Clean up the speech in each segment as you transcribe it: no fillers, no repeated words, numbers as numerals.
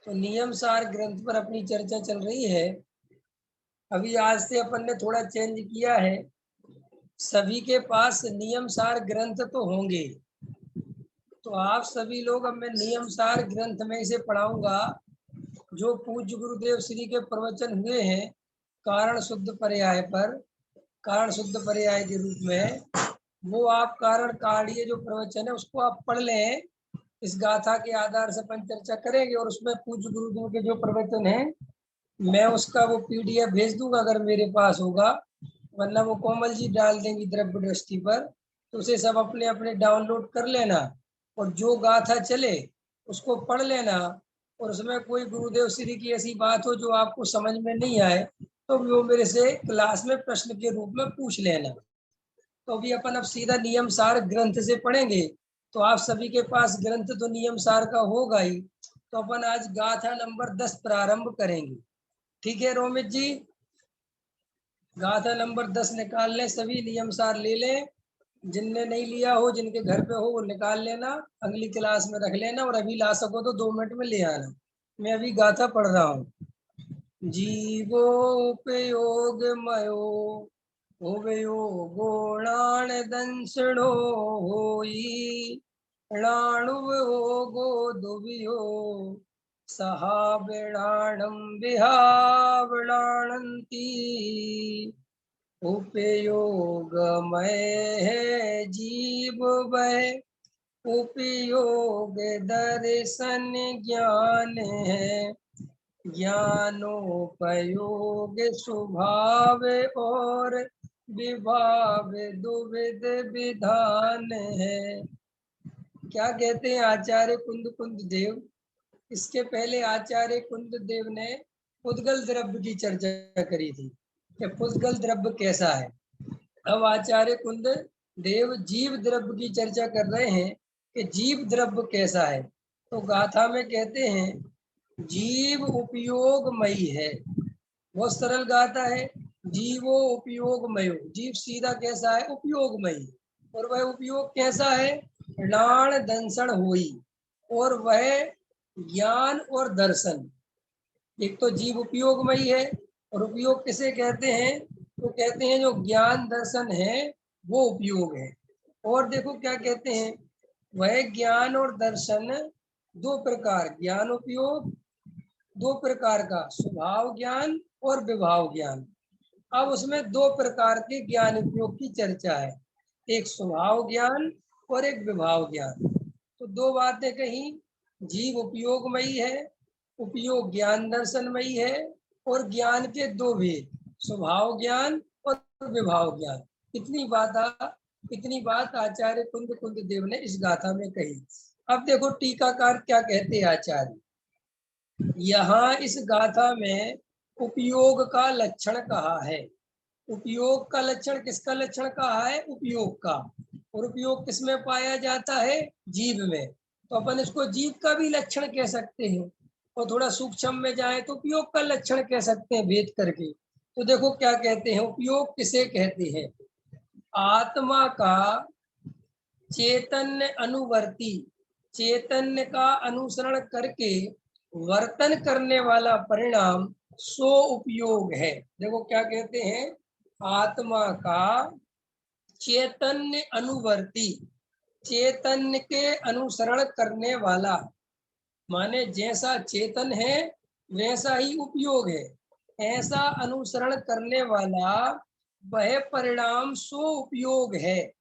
तो नियम सार ग्रंथ पर अपनी चर्चा चल रही है। अभी आज से अपन ने थोड़ा चेंज किया है। सभी के पास नियम सार ग्रंथ तो होंगे, तो आप सभी लोग, अब मैं नियम सार ग्रंथ में इसे पढ़ाऊंगा जो पूज्य गुरुदेव श्री के प्रवचन हुए हैं कारण शुद्ध पर्याय पर, कारण शुद्ध पर्याय के रूप में। वो आप कारण काढ़िए जो प्रवचन है उसको आप पढ़ लें। इस गाथा के आधार से अपन चर्चा करेंगे और उसमें पूज्य गुरुदेव के जो प्रवचन है मैं उसका वो पीडीएफ भेज दूंगा अगर मेरे पास होगा, वरना वो कोमल जी डाल देंगी द्रव्य दृष्टि पर। तो उसे सब अपने अपने डाउनलोड कर लेना और जो गाथा चले उसको पढ़ लेना। और उसमें कोई गुरुदेव श्री की ऐसी बात हो जो आपको समझ में नहीं आए तो वो मेरे से क्लास में प्रश्न के रूप में पूछ लेना। तो अभी अपन अब सीधा नियम सार ग्रंथ से पढ़ेंगे। तो आप सभी के पास ग्रंथ तो नियम सार का होगा ही। तो अपन आज गाथा नंबर 10 प्रारंभ करेंगे। ठीक है रोमित जी, गाथा नंबर 10 निकाल लें, सभी नियम सार ले लें। जिनने नहीं लिया हो, जिनके घर पे हो वो निकाल लेना, अगली क्लास में रख लेना और अभी ला सको तो 2 मिनट में ले आना। मैं अभी गाथा पढ़ रहा हूँ। जीवोपयोग मयो होवयो गोणान दंसणो होई णाणुव गो दुवियो सहाविणाणं विहाविणाणन्ति उपयोगमय है जीव वह उपयोग दर्शन ज्ञान है ज्ञानोपयोग स्वभाव और विभाव दुविध विधान है। क्या कहते हैं आचार्य कुंद देव? इसके पहले आचार्य कुंद देव ने पुद्गल द्रव्य की चर्चा करी थी कि पुद्गल द्रव्य कैसा है। अब आचार्य कुंद देव जीव द्रव्य की चर्चा कर रहे हैं कि जीव द्रव्य कैसा है। तो गाथा में कहते हैं जीव उपयोगमयी है। बहुत सरल गाथा है। जीवो उपयोगमयो, जीव सीधा कैसा है? उपयोगमयी। और वह उपयोग कैसा है? नाण दंसन होई, और वह ज्ञान और दर्शन। एक तो जीव उपयोगमयी है, और उपयोग किसे कहते हैं? तो कहते हैं जो ज्ञान दर्शन है वो उपयोग है। और देखो क्या कहते हैं, वह ज्ञान और दर्शन दो प्रकार, ज्ञान उपयोग दो प्रकार का, स्वभाव ज्ञान और विभाव ज्ञान। अब उसमें दो प्रकार के ज्ञान उपयोग की चर्चा है, एक स्वभाव ज्ञान और एक विभाव ज्ञान। तो दो बातें कही, जीव उपयोगमयी है, उपयोग ज्ञान दर्शनमयी है, और ज्ञान के दो भेद, स्वभाव ज्ञान और विभाव ज्ञान। इतनी बात आचार्य कुंद देव ने इस गाथा में कही। अब देखो टीकाकार क्या कहते हैं आचार्य। यहाँ इस गाथा में उपयोग का लक्षण कहा है। उपयोग का लक्षण किसका लक्षण कहा है? उपयोग का। और उपयोग किसमें पाया जाता है? जीव में। तो अपन इसको जीव का भी लक्षण कह सकते हैं, और थोड़ा सूक्ष्म में जाए तो उपयोग का लक्षण कह सकते हैं भेद करके। तो देखो क्या कहते हैं, उपयोग किसे कहते हैं? आत्मा का चैतन्य अनुवर्ती, चैतन्य का अनुसरण करके वर्तन करने वाला परिणाम सो उपयोग है। देखो क्या कहते हैं, आत्मा का चैतन्य अनुवर्ती, चैतन्य के अनुसरण करने वाला, माने जैसा चेतन है वैसा ही उपयोग है, ऐसा अनुसरण करने वाला वह परिणाम सो उपयोग है।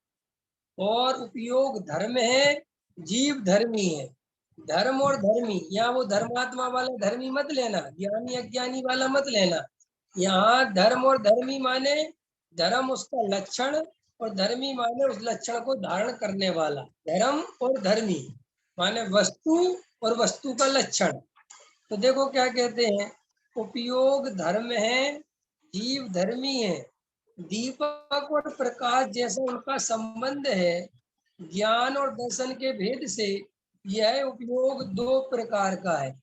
और उपयोग धर्म है, जीव धर्मी है। धर्म और धर्मी, यहाँ वो धर्मात्मा वाला धर्मी मत लेना, ज्ञानी अज्ञानी वाला मत लेना। यहाँ धर्म और धर्मी माने धर्म उसका लक्षण, और धर्मी माने उस लक्षण को धारण करने वाला। धर्म और धर्मी माने वस्तु और वस्तु का लक्षण। तो देखो क्या कहते हैं, उपयोग धर्म है, जीव धर्मी है। दीपक और प्रकाश जैसा उनका संबंध है, ज्ञान और दर्शन के भेद से यह उपयोग दो प्रकार का है।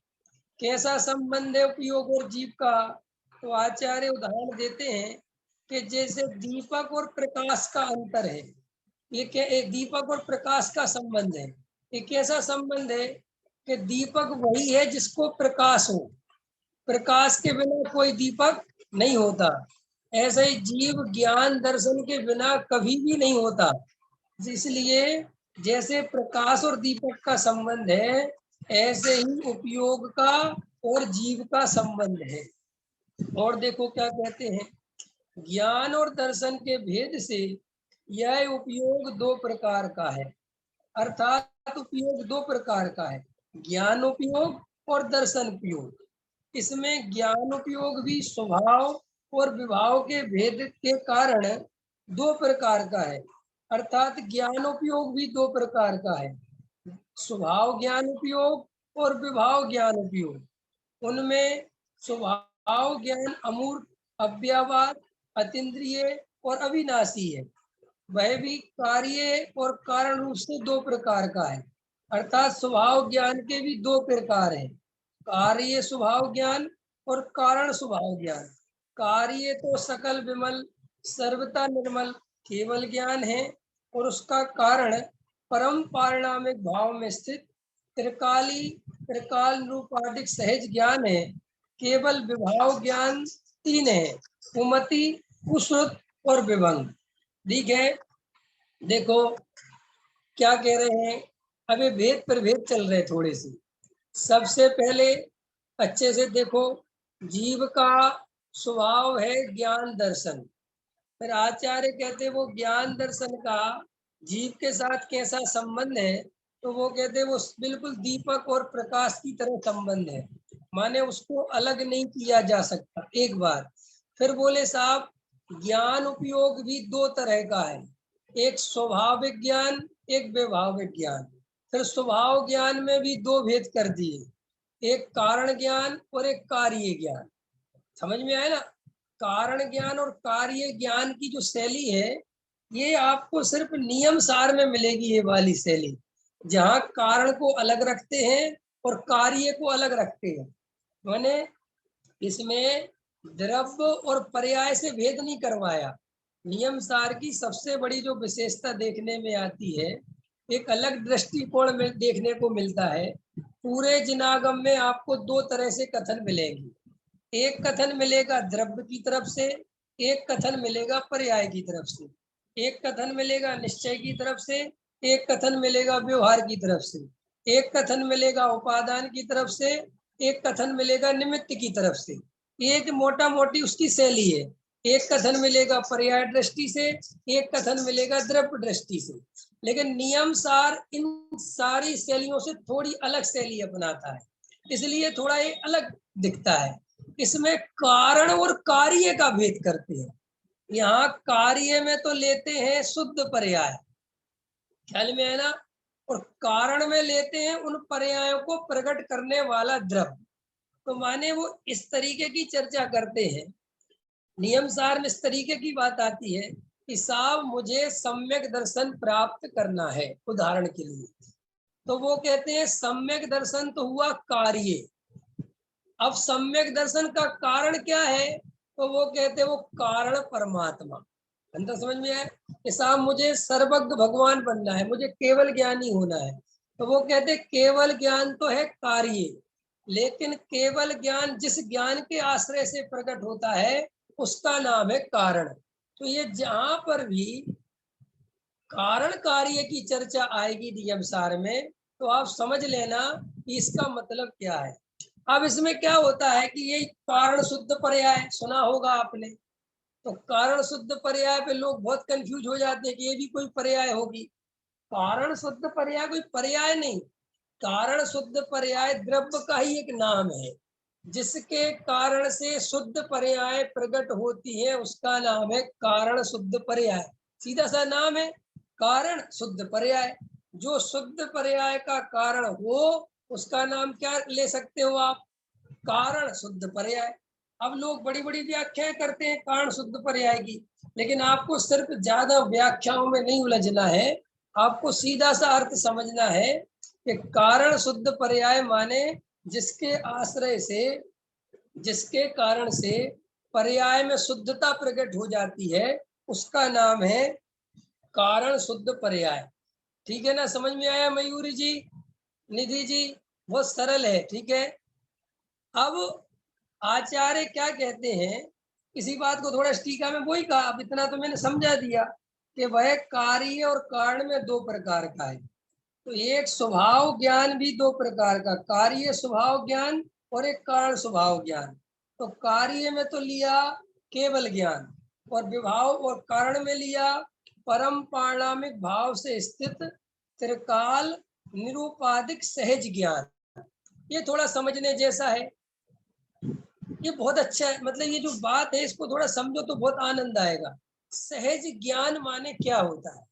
कैसा संबंध है उपयोग और जीव का? तो आचार्य उदाहरण देते हैं कि जैसे दीपक और प्रकाश का अंतर है। ये क्या, एक दीपक और प्रकाश का संबंध है। ये कैसा संबंध है? कि दीपक वही है जिसको प्रकाश हो, प्रकाश के बिना कोई दीपक नहीं होता। ऐसे ही जीव ज्ञान दर्शन के बिना कभी भी नहीं होता। इसलिए जैसे प्रकाश और दीपक का संबंध है, ऐसे ही उपयोग का और जीव का संबंध है। और देखो क्या कहते हैं, ज्ञान और दर्शन के भेद से यह उपयोग दो प्रकार का है। अर्थात उपयोग दो प्रकार का है, ज्ञान उपयोग और दर्शन उपयोग। इसमें ज्ञान उपयोग भी स्वभाव और विभाव के भेद के कारण दो प्रकार का है। अर्थात ज्ञान उपयोग भी दो प्रकार का है, स्वभाव ज्ञान उपयोग और विभाव ज्ञान उपयोग। उनमें स्वभाव ज्ञान अमूर्त, अव्यवहार, अतीन्द्रिय और अविनाशी है। वह भी कार्य और कारण रूप से दो प्रकार का है। अर्थात स्वभाव ज्ञान के भी दो प्रकार हैं, कार्य स्वभाव ज्ञान और कारण स्वभाव ज्ञान। कार्य तो सकल विमल, सर्वथा निर्मल केवल ज्ञान है, और उसका कारण परम पारिणामिक भाव में स्थित त्रिकाली त्रिकाल रूपाधिक सहज ज्ञान है। केवल विभाव ज्ञान तीन है, उमति, कुश्रुत और विभंग। ठीक है, देखो क्या कह रहे हैं। अभी भेद पर भेद चल रहे थोड़े से। सबसे पहले अच्छे से देखो, जीव का स्वभाव है ज्ञान दर्शन। फिर आचार्य कहते वो ज्ञान दर्शन का जीव के साथ कैसा संबंध है, तो वो कहते वो बिल्कुल दीपक और प्रकाश की तरह संबंध है, माने उसको अलग नहीं किया जा सकता। एक बार फिर बोले साहब, ज्ञान उपयोग भी दो तरह का है, एक स्वभाविक ज्ञान, एक व्यवहारिक ज्ञान। फिर स्वभाव ज्ञान में भी दो भेद कर दिए, एक कारण ज्ञान और एक कार्य ज्ञान। समझ में आया ना। कारण ज्ञान और कार्य ज्ञान की जो शैली है, ये आपको सिर्फ नियम सार में मिलेगी। ये वाली शैली जहाँ कारण को अलग रखते हैं और कार्य को अलग रखते हैं, मैंने इसमें द्रव्य और पर्याय से भेद नहीं करवाया। नियम सार की सबसे बड़ी जो विशेषता देखने में आती है, एक अलग दृष्टिकोण में देखने को मिलता है। पूरे जिनागम में आपको दो तरह से कथन मिलेंगे, एक कथन मिलेगा द्रव्य की तरफ से, एक कथन मिलेगा पर्याय की तरफ से। एक कथन मिलेगा निश्चय की तरफ से, एक कथन मिलेगा व्यवहार की तरफ से। एक कथन मिलेगा उपादान की तरफ से, एक कथन मिलेगा निमित्त की तरफ से। एक मोटा मोटी उसकी शैली है। एक कथन मिलेगा पर्याय दृष्टि से, एक कथन मिलेगा द्रव्य दृष्टि से। लेकिन नियम सार इन सारी शैलियों से थोड़ी अलग शैली अपनाता है, इसलिए थोड़ा ये अलग दिखता है। इसमें कारण और कार्य का भेद करते हैं। यहाँ कार्य में तो लेते हैं शुद्ध पर्याय, ख्याल में है ना, और कारण में लेते हैं उन पर्यायों को प्रकट करने वाला द्रव्य। तो माने वो इस तरीके की चर्चा करते हैं। नियम सार में इस तरीके की बात आती है कि साहब मुझे सम्यक दर्शन प्राप्त करना है, उदाहरण के लिए, तो वो कहते हैं सम्यक दर्शन तो हुआ कार्य। अब सम्यक दर्शन का कारण क्या है, तो वो कहते हैं वो कारण परमात्मा। अंदर समझ में आए कि साहब मुझे सर्वज्ञ भगवान बनना है, मुझे केवल ज्ञानी होना है, तो वो कहते हैं केवल ज्ञान तो है कार्य, लेकिन केवल ज्ञान जिस ज्ञान के आश्रय से प्रकट होता है उसका नाम है कारण। तो ये जहां पर भी कारण कार्य की चर्चा आएगी नियम सार में, तो आप समझ लेना कि इसका मतलब क्या है। अब इसमें क्या होता है कि ये कारण शुद्ध पर्याय सुना होगा आपने, तो कारण शुद्ध पर्याय पे लोग बहुत कंफ्यूज हो जाते हैं कि ये भी कोई पर्याय होगी। कारण शुद्ध पर्याय कोई पर्याय नहीं, कारण शुद्ध पर्याय द्रव्य का ही एक नाम है, जिसके कारण से शुद्ध पर्याय प्रकट होती है, उसका नाम है कारण शुद्ध पर्याय। सीधा सा नाम है कारण शुद्ध पर्याय। जो शुद्ध पर्याय का कारण हो उसका नाम क्या ले सकते हो आप, कारण शुद्ध पर्याय। अब लोग बड़ी बड़ी व्याख्याएं करते हैं कारण शुद्ध पर्याय की, लेकिन आपको सिर्फ ज्यादा व्याख्याओं में नहीं उलझना है, आपको सीधा सा अर्थ समझना है कि कारण शुद्ध पर्याय माने जिसके आश्रय से, जिसके कारण से पर्याय में शुद्धता प्रकट हो जाती है, उसका नाम है कारण शुद्ध पर्याय। ठीक है ना, समझ में आया मयूरी जी, निधि जी? बहुत सरल है, ठीक है। अब आचार्य क्या कहते हैं, इसी बात को थोड़ा टीका में वही कहा, अब इतना तो मैंने समझा दिया कि वह कार्य और कारण में दो प्रकार का है। तो एक स्वभाव ज्ञान भी दो प्रकार का, कार्य स्वभाव ज्ञान और एक कारण स्वभाव ज्ञान। तो कार्य में तो लिया केवल ज्ञान, और विभाव और कारण में लिया परम पारणामिक भाव से स्थित त्रिकाल निरूपाधिक सहज ज्ञान। ये थोड़ा समझने जैसा है, ये बहुत अच्छा है, मतलब ये जो बात है इसको थोड़ा समझो तो बहुत आनंद आएगा। सहज ज्ञान माने क्या होता है,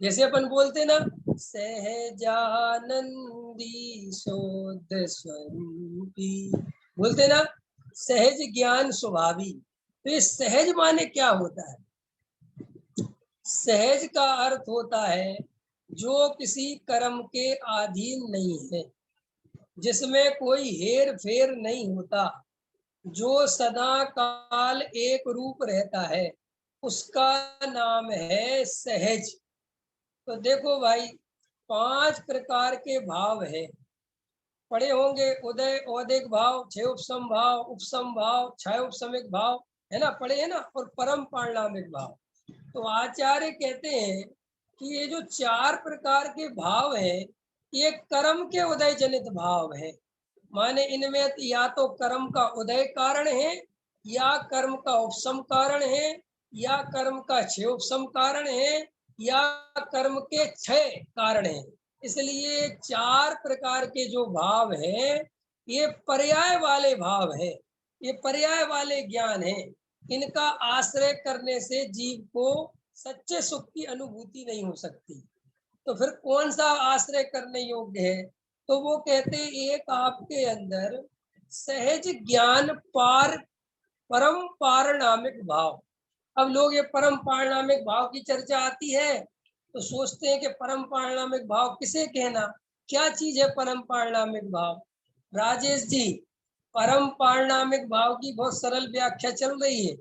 जैसे अपन बोलते ना सहजानंदी शोध स्वरूपी, बोलते ना सहज ज्ञान स्वभावी। तो ये सहज माने क्या होता है? सहज का अर्थ होता है जो किसी कर्म के अधीन नहीं है, जिसमें कोई हेर फेर नहीं होता, जो सदा काल एक रूप रहता है, उसका नाम है सहज। तो देखो भाई, 5 प्रकार के भाव है, पढ़े होंगे, उदय औदिक भाव, छह उपसम भाव, उपसम भाव, छह उपसमिक भाव, है ना, पढ़े है ना, और परम पारणामिक भाव। तो आचार्य कहते हैं कि ये जो 4 प्रकार के भाव है, ये कर्म के उदय जनित भाव है। माने इनमें या तो कर्म का उदय कारण है, या कर्म का उपसम कारण है, या कर्म का छह उपसम कारण है, या कर्म के 6 कारण है। इसलिए 4 प्रकार के जो भाव है, ये पर्याय वाले भाव है, ये पर्याय वाले ज्ञान है। इनका आश्रय करने से जीव को सच्चे सुख की अनुभूति नहीं हो सकती। तो फिर कौन सा आश्रय करने योग्य है? तो वो कहते एक आपके अंदर सहज ज्ञान परम पारणामिक भाव। अब लोग ये परम पारणामिक भाव की चर्चा आती है तो सोचते हैं कि परम पारणामिक भाव किसे कहना, क्या चीज है परम पारणामिक भाव? राजेश जी, परम पारणामिक भाव की बहुत सरल व्याख्या चल रही है।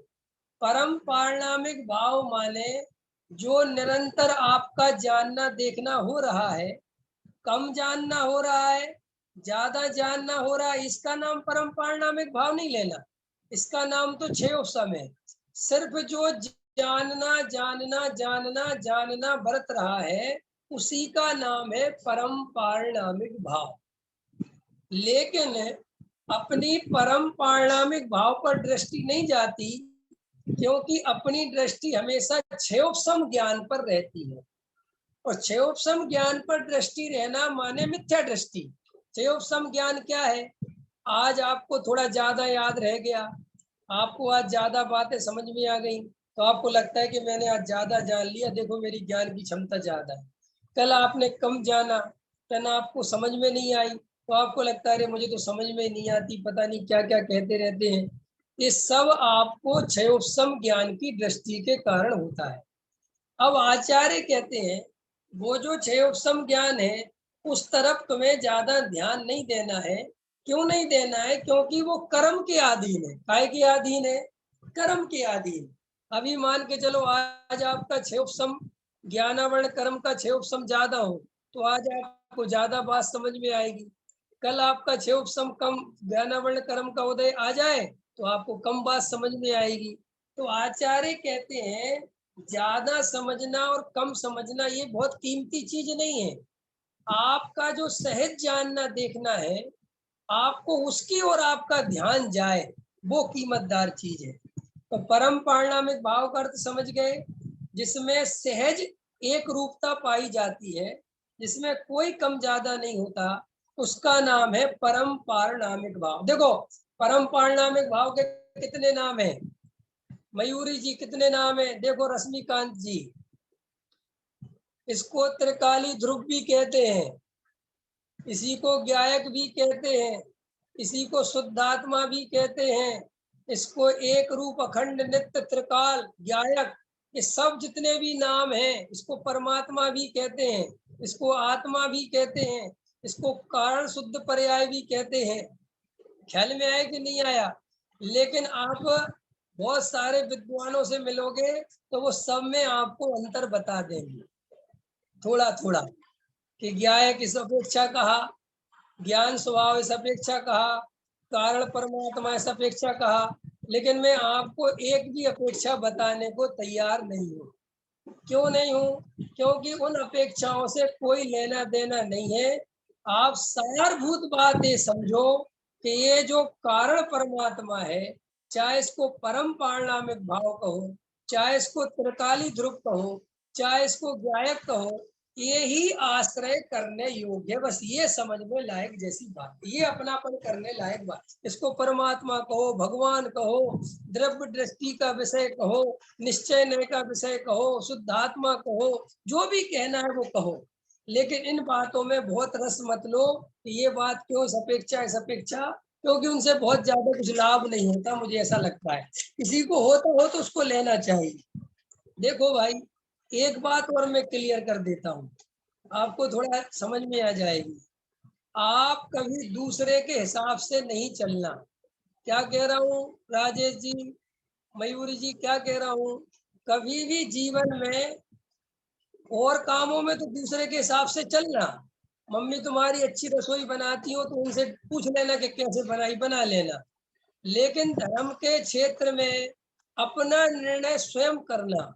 परम पारणामिक भाव माने जो निरंतर आपका जानना देखना हो रहा है, कम जानना हो रहा है, ज्यादा जानना हो रहा है, इसका नाम परम पारणामिक भाव नहीं लेना, इसका नाम तो छह उपसम है। सिर्फ जो जानना जानना जानना जानना बरत रहा है, उसी का नाम है परम पारणामिक भाव। लेकिन अपनी परम पारणामिक भाव पर दृष्टि नहीं जाती, क्योंकि अपनी दृष्टि हमेशा क्षयोपम ज्ञान पर रहती है। और क्षयोपम ज्ञान पर दृष्टि रहना माने मिथ्या दृष्टि। क्षयोपम ज्ञान क्या है? आज आपको थोड़ा ज्यादा याद रह गया, आपको आज ज्यादा बातें समझ में आ गई, तो आपको लगता है कि मैंने आज ज्यादा जान लिया, देखो मेरी ज्ञान की क्षमता ज्यादा है। कल आपने कम जाना, कल आपको समझ में नहीं आई, तो आपको लगता है अरे मुझे तो समझ में नहीं आती, पता नहीं क्या क्या कहते रहते हैं। ये सब आपको क्षयोपम ज्ञान की दृष्टि के कारण होता है। अब आचार्य कहते हैं वो जो क्षयोपम ज्ञान है, उस तरफ तुम्हें ज्यादा ध्यान नहीं देना है। क्यों नहीं देना है? क्योंकि वो कर्म के अधीन है। काय के अधीन है? कर्म के अधीन। अभी मान के चलो आज आपका क्षयोपम ज्ञानावरण कर्म का क्षयोपम ज्यादा हो, तो आज आपको ज्यादा बात समझ में आएगी। कल आपका क्षयोपम कम ज्ञानावरण कर्म का उदय आ जाए तो आपको कम बात समझ में आएगी। तो आचार्य कहते हैं ज्यादा समझना और कम समझना ये बहुत कीमती चीज नहीं है। आपका जो सहज जानना देखना है, आपको उसकी ओर आपका ध्यान जाए, वो कीमतदार चीज है। तो परम पारणामिक भाव का अर्थ समझ गए, जिसमें सहज एक रूपता पाई जाती है, जिसमें कोई कम ज्यादा नहीं होता, उसका नाम है परम पारणामिक भाव। देखो परम पारणामिक भाव के कितने नाम है? मयूरी जी कितने नाम है? देखो रश्मिकांत जी, इसको त्रिकाली ध्रुव भी कहते हैं, इसी को ज्ञायक भी कहते हैं, इसी को शुद्धात्मा भी कहते हैं, इसको एक रूप अखंड नित्य त्रिकाल ज्ञायक, ये सब जितने भी नाम हैं, इसको परमात्मा भी कहते हैं, इसको आत्मा भी कहते हैं, इसको कारण शुद्ध पर्याय भी कहते हैं। ख्याल में आया कि नहीं आया? लेकिन आप बहुत सारे विद्वानों से मिलोगे तो वो सब में आपको अंतर बता देंगे थोड़ा थोड़ा, कि ज्ञायक इस अपेक्षा कहा, ज्ञान स्वभाव सापेक्षा कहा, कारण परमात्मा सापेक्षा कहा, लेकिन मैं आपको एक भी अपेक्षा बताने को तैयार नहीं हूँ। क्यों नहीं हूँ? क्योंकि उन अपेक्षाओं से कोई लेना देना नहीं है। आप सारभूत बात ये समझो कि ये जो कारण परमात्मा है, चाहे इसको परम पारणामिक भाव कहो, चाहे इसको त्रिकाली ध्रुव कहो, चाहे इसको गायक कहो, ये ही आश्रय करने योग्य है। बस ये समझ में लायक जैसी बात, ये अपनापन करने लायक बात। इसको परमात्मा कहो, भगवान कहो, द्रव्य दृष्टि का विषय कहो, निश्चय नय का विषय कहो, शुद्धात्मा कहो, जो भी कहना है वो कहो, लेकिन इन बातों में बहुत रस मत लो कि ये बात क्यों सपेक्षा है सपेक्षा, क्योंकि उनसे बहुत ज्यादा कुछ लाभ नहीं होता, मुझे ऐसा लगता है। किसी को होता हो तो उसको लेना चाहिए। देखो भाई, एक बात और मैं क्लियर कर देता हूँ, आपको थोड़ा समझ में आ जाएगी। आप कभी दूसरे के हिसाब से नहीं चलना। क्या कह रहा हूँ राजेश जी, मयूरी जी, क्या कह रहा हूँ? कभी भी जीवन में और कामों में तो दूसरे के हिसाब से चलना। मम्मी तुम्हारी अच्छी रसोई बनाती हो तो उनसे पूछ लेना कि कैसे बनाई, बना लेना। लेकिन धर्म के क्षेत्र में अपना निर्णय स्वयं करना,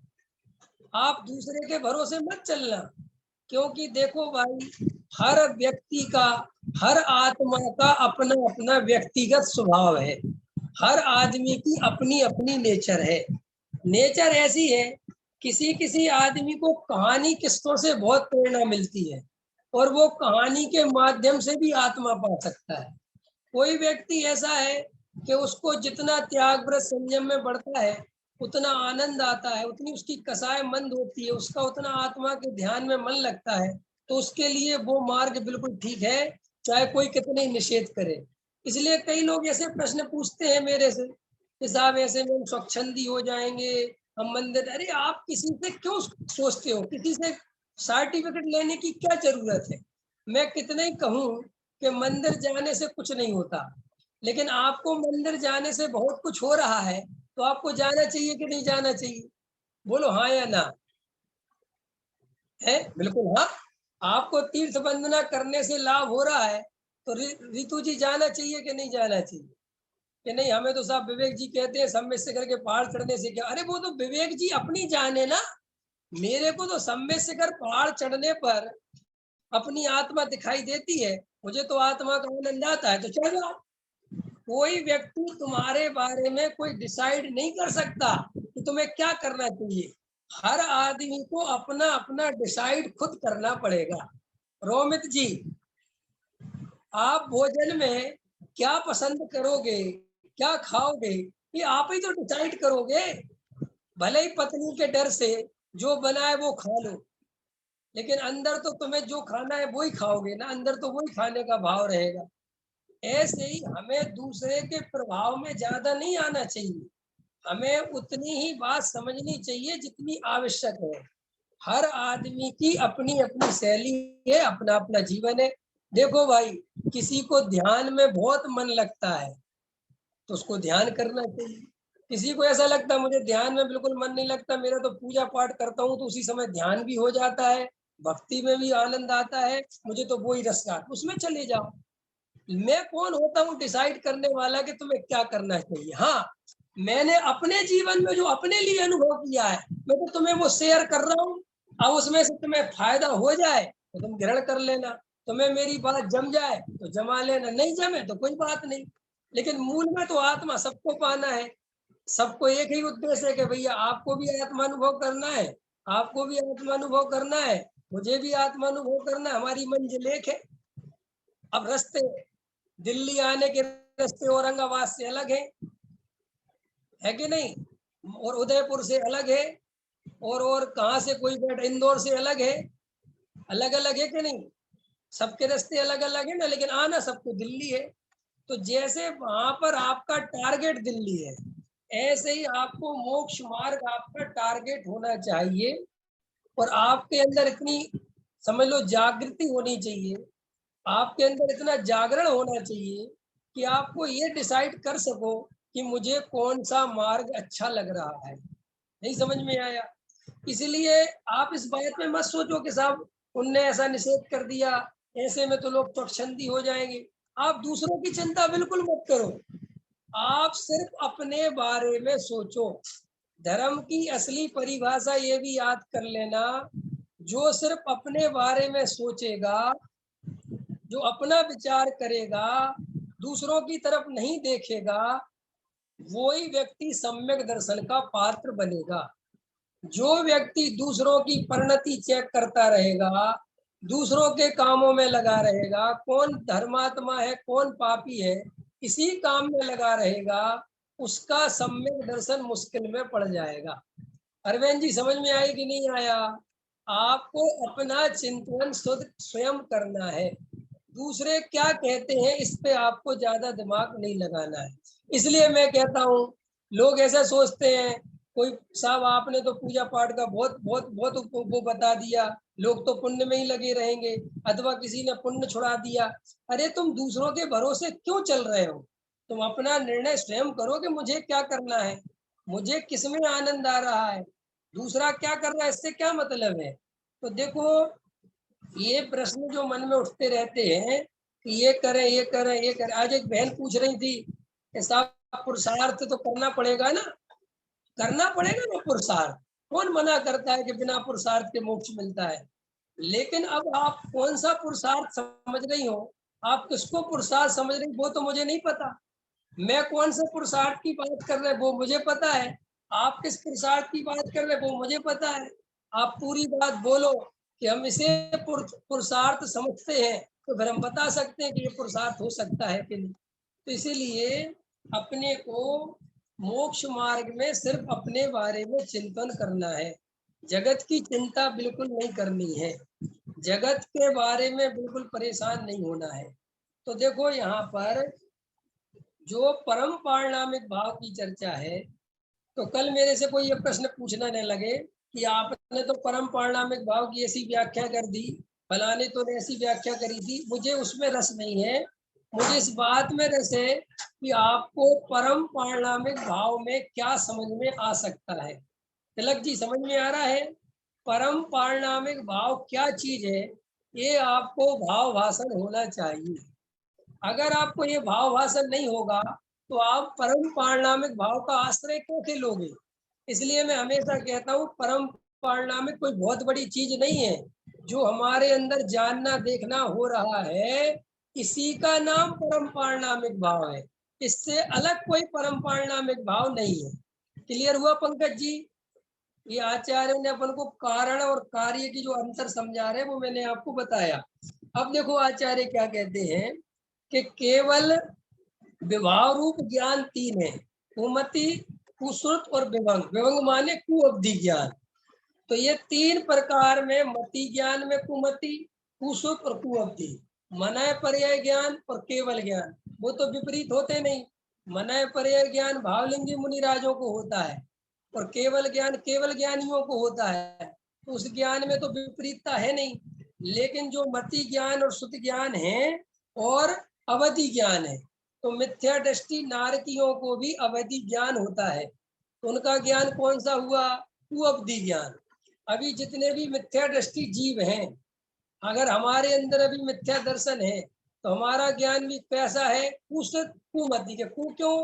आप दूसरे के भरोसे मत चलना। क्योंकि देखो भाई, हर व्यक्ति का, हर आत्मा का अपना अपना व्यक्तिगत स्वभाव है। हर आदमी की अपनी अपनी नेचर है। नेचर ऐसी है, किसी किसी आदमी को कहानी किस्सों से बहुत प्रेरणा मिलती है और वो कहानी के माध्यम से भी आत्मा पा सकता है। कोई व्यक्ति ऐसा है कि उसको जितना त्याग व्रत संयम में बढ़ता है उतना आनंद आता है, उतनी उसकी कसाय मंद होती है, उसका उतना आत्मा के ध्यान में मन लगता है, तो उसके लिए वो मार्ग बिल्कुल ठीक है, चाहे कोई कितने निषेध करे। इसलिए कई लोग ऐसे प्रश्न पूछते हैं मेरे से कि साहब ऐसे में हम स्वच्छंदी हो जाएंगे, हम मंदिर। अरे आप किसी से क्यों सोचते हो? किसी से सर्टिफिकेट लेने की क्या जरूरत है? मैं कितने ही कहूँ कि मंदिर जाने से कुछ नहीं होता, लेकिन आपको मंदिर जाने से बहुत कुछ हो रहा है, तो आपको जाना चाहिए कि नहीं जाना चाहिए? बोलो हाँ या ना। है बिल्कुल हाँ। आपको तीर्थ वंदना करने से लाभ हो रहा है तो रितु जी जाना चाहिए कि नहीं जाना चाहिए? कि नहीं हमें तो साहब विवेक जी कहते हैं सम्मेद शिखर के पहाड़ चढ़ने से क्या। अरे वो तो विवेक जी अपनी जाने ना, मेरे को तो सम्मेद शिखर पहाड़ चढ़ने पर अपनी आत्मा दिखाई देती है, मुझे तो आत्मा का आनंद आता है, तो चढ़ जाओ। कोई व्यक्ति तुम्हारे बारे में कोई डिसाइड नहीं कर सकता कि तुम्हें क्या करना चाहिए। हर आदमी को अपना अपना डिसाइड खुद करना पड़ेगा। रोमित जी, आप भोजन में क्या पसंद करोगे, क्या खाओगे, ये आप ही तो डिसाइड करोगे। भले ही पत्नी के डर से जो बना है वो खा लो, लेकिन अंदर तो तुम्हें जो खाना है वो ही खाओगे ना, अंदर तो वही खाने का भाव रहेगा। ऐसे ही हमें दूसरे के प्रभाव में ज्यादा नहीं आना चाहिए, हमें उतनी ही बात समझनी चाहिए जितनी आवश्यक है। हर आदमी की अपनी अपनी शैली है, अपना अपना जीवन है। देखो भाई, किसी को ध्यान में बहुत मन लगता है तो उसको ध्यान करना चाहिए। किसी को ऐसा लगता है मुझे ध्यान में बिल्कुल मन नहीं लगता, मेरा तो पूजा पाठ करता हूँ तो उसी समय ध्यान भी हो जाता है, भक्ति में भी आनंद आता है, मुझे तो वो ही रस आता, उसमें चले जाओ। मैं कौन होता हूँ डिसाइड करने वाला कि तुम्हें क्या करना चाहिए? हाँ, मैंने अपने जीवन में जो अपने लिए अनुभव किया है मैं तो तुम्हें वो शेयर कर रहा हूँ। अब उसमें से तुम्हें फायदा हो जाए तो तुम ग्रहण कर लेना, तुम्हें मेरी बात जम जाए तो जमा लेना, नहीं जमे तो कोई बात नहीं। लेकिन मूल में तो आत्मा सबको पाना है। सबको एक ही उद्देश्य है कि भैया आपको भी आत्मानुभव करना है, आपको भी आत्मानुभव करना है, मुझे भी आत्मानुभव करना है, हमारी मंजिल एक है। अब रास्ते दिल्ली आने के रास्ते औरंगाबाद से अलग है कि नहीं, और उदयपुर से अलग है, और कहाँ से कोई बैठ, इंदौर से अलग है, अलग अलग है कि नहीं? सबके रास्ते अलग अलग है ना, लेकिन आना सबको दिल्ली है। तो जैसे वहां पर आपका टारगेट दिल्ली है, ऐसे ही आपको मोक्ष मार्ग आपका टारगेट होना चाहिए। और आपके अंदर इतनी समझ लो जागृति होनी चाहिए, आपके अंदर इतना जागरण होना चाहिए कि आपको ये डिसाइड कर सको कि मुझे कौन सा मार्ग अच्छा लग रहा है। नहीं समझ में आया? इसलिए आप इस बात में मत सोचो कि साहब उनने ऐसा निषेध कर दिया, ऐसे में तो लोग स्वच्छंदी हो जाएंगे। आप दूसरों की चिंता बिल्कुल मत करो, आप सिर्फ अपने बारे में सोचो। धर्म की असली परिभाषा ये भी याद कर लेना, जो सिर्फ अपने बारे में सोचेगा, जो अपना विचार करेगा, दूसरों की तरफ नहीं देखेगा, वही व्यक्ति सम्यक दर्शन का पात्र बनेगा। जो व्यक्ति दूसरों की परिणति चेक करता रहेगा, दूसरों के कामों में लगा रहेगा, कौन धर्मात्मा है कौन पापी है, इसी काम में लगा रहेगा, उसका सम्यक दर्शन मुश्किल में पड़ जाएगा। अरविंद जी समझ में आई कि नहीं आया? आपको अपना चिंतन शुद्ध स्वयं करना है, दूसरे क्या कहते हैं इस पे आपको ज्यादा दिमाग नहीं लगाना है। इसलिए मैं कहता हूँ, लोग ऐसा सोचते हैं, कोई साहब आपने तो पूजा पाठ का बहुत बहुत बहुत वो बता दिया, लोग तो पुण्य में ही लगे रहेंगे, अथवा किसी ने पुण्य छुड़ा दिया। अरे तुम दूसरों के भरोसे क्यों चल रहे हो? तुम अपना निर्णय स्वयं करो कि मुझे क्या करना है, मुझे किसमें आनंद आ रहा है, दूसरा क्या कर रहा है इससे क्या मतलब है। तो देखो, ये प्रश्न जो मन में उठते रहते हैं कि ये करें ये करें ये करें। आज एक बहन पूछ रही थी कि साहब पुरुषार्थ तो करना पड़ेगा ना, करना पड़ेगा ना पुरुषार्थ, कौन मना करता है कि बिना पुरुषार्थ के मोक्ष मिलता है। लेकिन अब आप कौन सा पुरुषार्थ समझ रही हो, आप किसको पुरुषार्थ समझ रही वो तो मुझे नहीं पता। मैं कौन से पुरुषार्थ की बात कर रहे वो मुझे पता है, आप किस पुरुषार्थ की बात कर रहे वो मुझे पता है। आप पूरी बात बोलो कि हम इसे पुरुषार्थ समझते हैं, तो फिर हम बता सकते हैं कि ये पुरुषार्थ हो सकता है कि नहीं। तो इसीलिए अपने को मोक्ष मार्ग में सिर्फ अपने बारे में चिंतन करना है, जगत की चिंता बिल्कुल नहीं करनी है, जगत के बारे में बिल्कुल परेशान नहीं होना है। तो देखो यहाँ पर जो परम पारिणामिक भाव की चर्चा है, तो कल मेरे से कोई ये प्रश्न पूछना न लगे कि आपने तो परम पारिणामिक भाव की ऐसी व्याख्या कर दी, फलाने तो ने ऐसी व्याख्या करी थी। मुझे उसमें रस नहीं है, मुझे इस बात में रस है कि आपको परम पारिणामिक भाव में क्या समझ में आ सकता है। तिलक जी समझ में आ रहा है परम पारिणामिक भाव क्या चीज है? ये आपको भाव भाषण होना चाहिए। अगर आपको ये भाव भाषण नहीं होगा तो आप परम पारिणामिक भाव का आश्रय कैसे लोगे? इसलिए मैं हमेशा कहता हूँ परम पारिणामिक कोई बहुत बड़ी चीज नहीं है, जो हमारे अंदर जानना देखना हो रहा है, इसी का नाम परम पारिणामिक भाव है। इससे अलग कोई परम पारिणामिक भाव नहीं है। क्लियर हुआ पंकज जी? ये आचार्य ने अपन को कारण और कार्य की जो अंतर समझा रहे हैं वो मैंने आपको बताया। अब देखो आचार्य क्या कहते हैं कि केवल विभाव रूप ज्ञान तीन है, कुमति, कुश्रुत और विभंग। विभंग माने कुअवधि ज्ञान। तो ये तीन प्रकार में, मति ज्ञान में कुमति, कुश्रुत और कुअवधि, मनय पर्याय ज्ञान और केवल ज्ञान। वो तो विपरीत होते नहीं, मनय पर्याय ज्ञान भावलिंगी मुनिराजों को होता है और केवल ज्ञान केवल ज्ञानियों को होता है, तो उस ज्ञान में तो विपरीतता है नहीं। लेकिन जो मति ज्ञान और श्रुति ज्ञान है और अवधि ज्ञान है, तो मिथ्या दृष्टि नारकियों को भी अवधि ज्ञान होता है। तो उनका ज्ञान कौन सा हुआ? कुअवधि ज्ञान। अभी जितने भी मिथ्या दृष्टि जीव हैं, अगर हमारे अंदर अभी मिथ्या दर्शन है तो हमारा ज्ञान भी कैसा है? कुमति के। कु क्यों?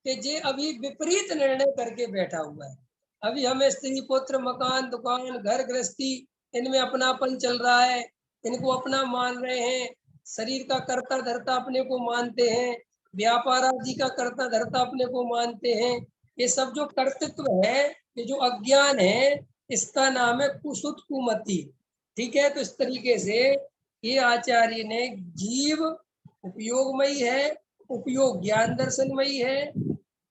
कि जे अभी विपरीत निर्णय करके बैठा हुआ है। अभी हमें स्त्री पुत्र मकान दुकान घर गृहस्थी इनमें अपनापन चल रहा है, इनको अपना मान रहे हैं, शरीर का कर्ता धर्ता अपने को मानते हैं, व्यापार आदि का कर्ता धर्ता अपने को मानते हैं। ये सब जो कर्तृत्व है, ये जो अज्ञान है, इसका नाम है कुसुत कुमति। ठीक है, तो इस तरीके से ये आचार्य ने जीव उपयोगमयी है, उपयोग ज्ञान दर्शनमयी है।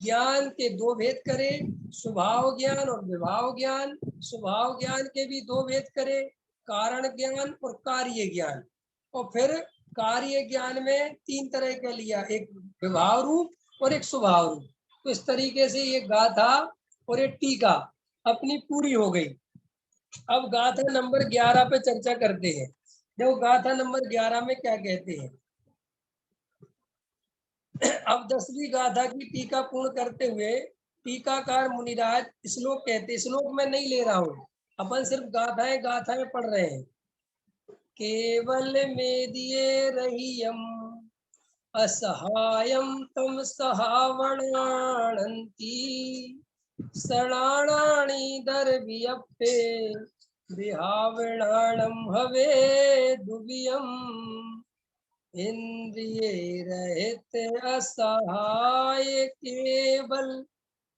ज्ञान के दो भेद करे, स्वभाव ज्ञान और विभाव ज्ञान। स्वभाव ज्ञान के भी दो भेद करे, कारण ज्ञान और कार्य ज्ञान। और फिर कार्य ज्ञान में तीन तरह का लिया, एक विभाव रूप और एक स्वभाव रूप। तो इस तरीके से ये गाथा और ये टीका अपनी पूरी हो गई। अब गाथा नंबर 11 पे चर्चा करते हैं। देखो गाथा नंबर 11 में क्या कहते हैं। अब 10वीं गाथा की टीका पूर्ण करते हुए टीकाकार मुनिराज श्लोक कहते, श्लोक में नहीं ले रहा हूँ, अपन सिर्फ गाथाएं गाथाएं पढ़ रहे हैं केवल मेदिये रहियम असहायम तम सहावणानंती सणाणानि दर्भियप्पे विहावणाणम हवे दुबियम इंद्रिये रहित असहाय केवल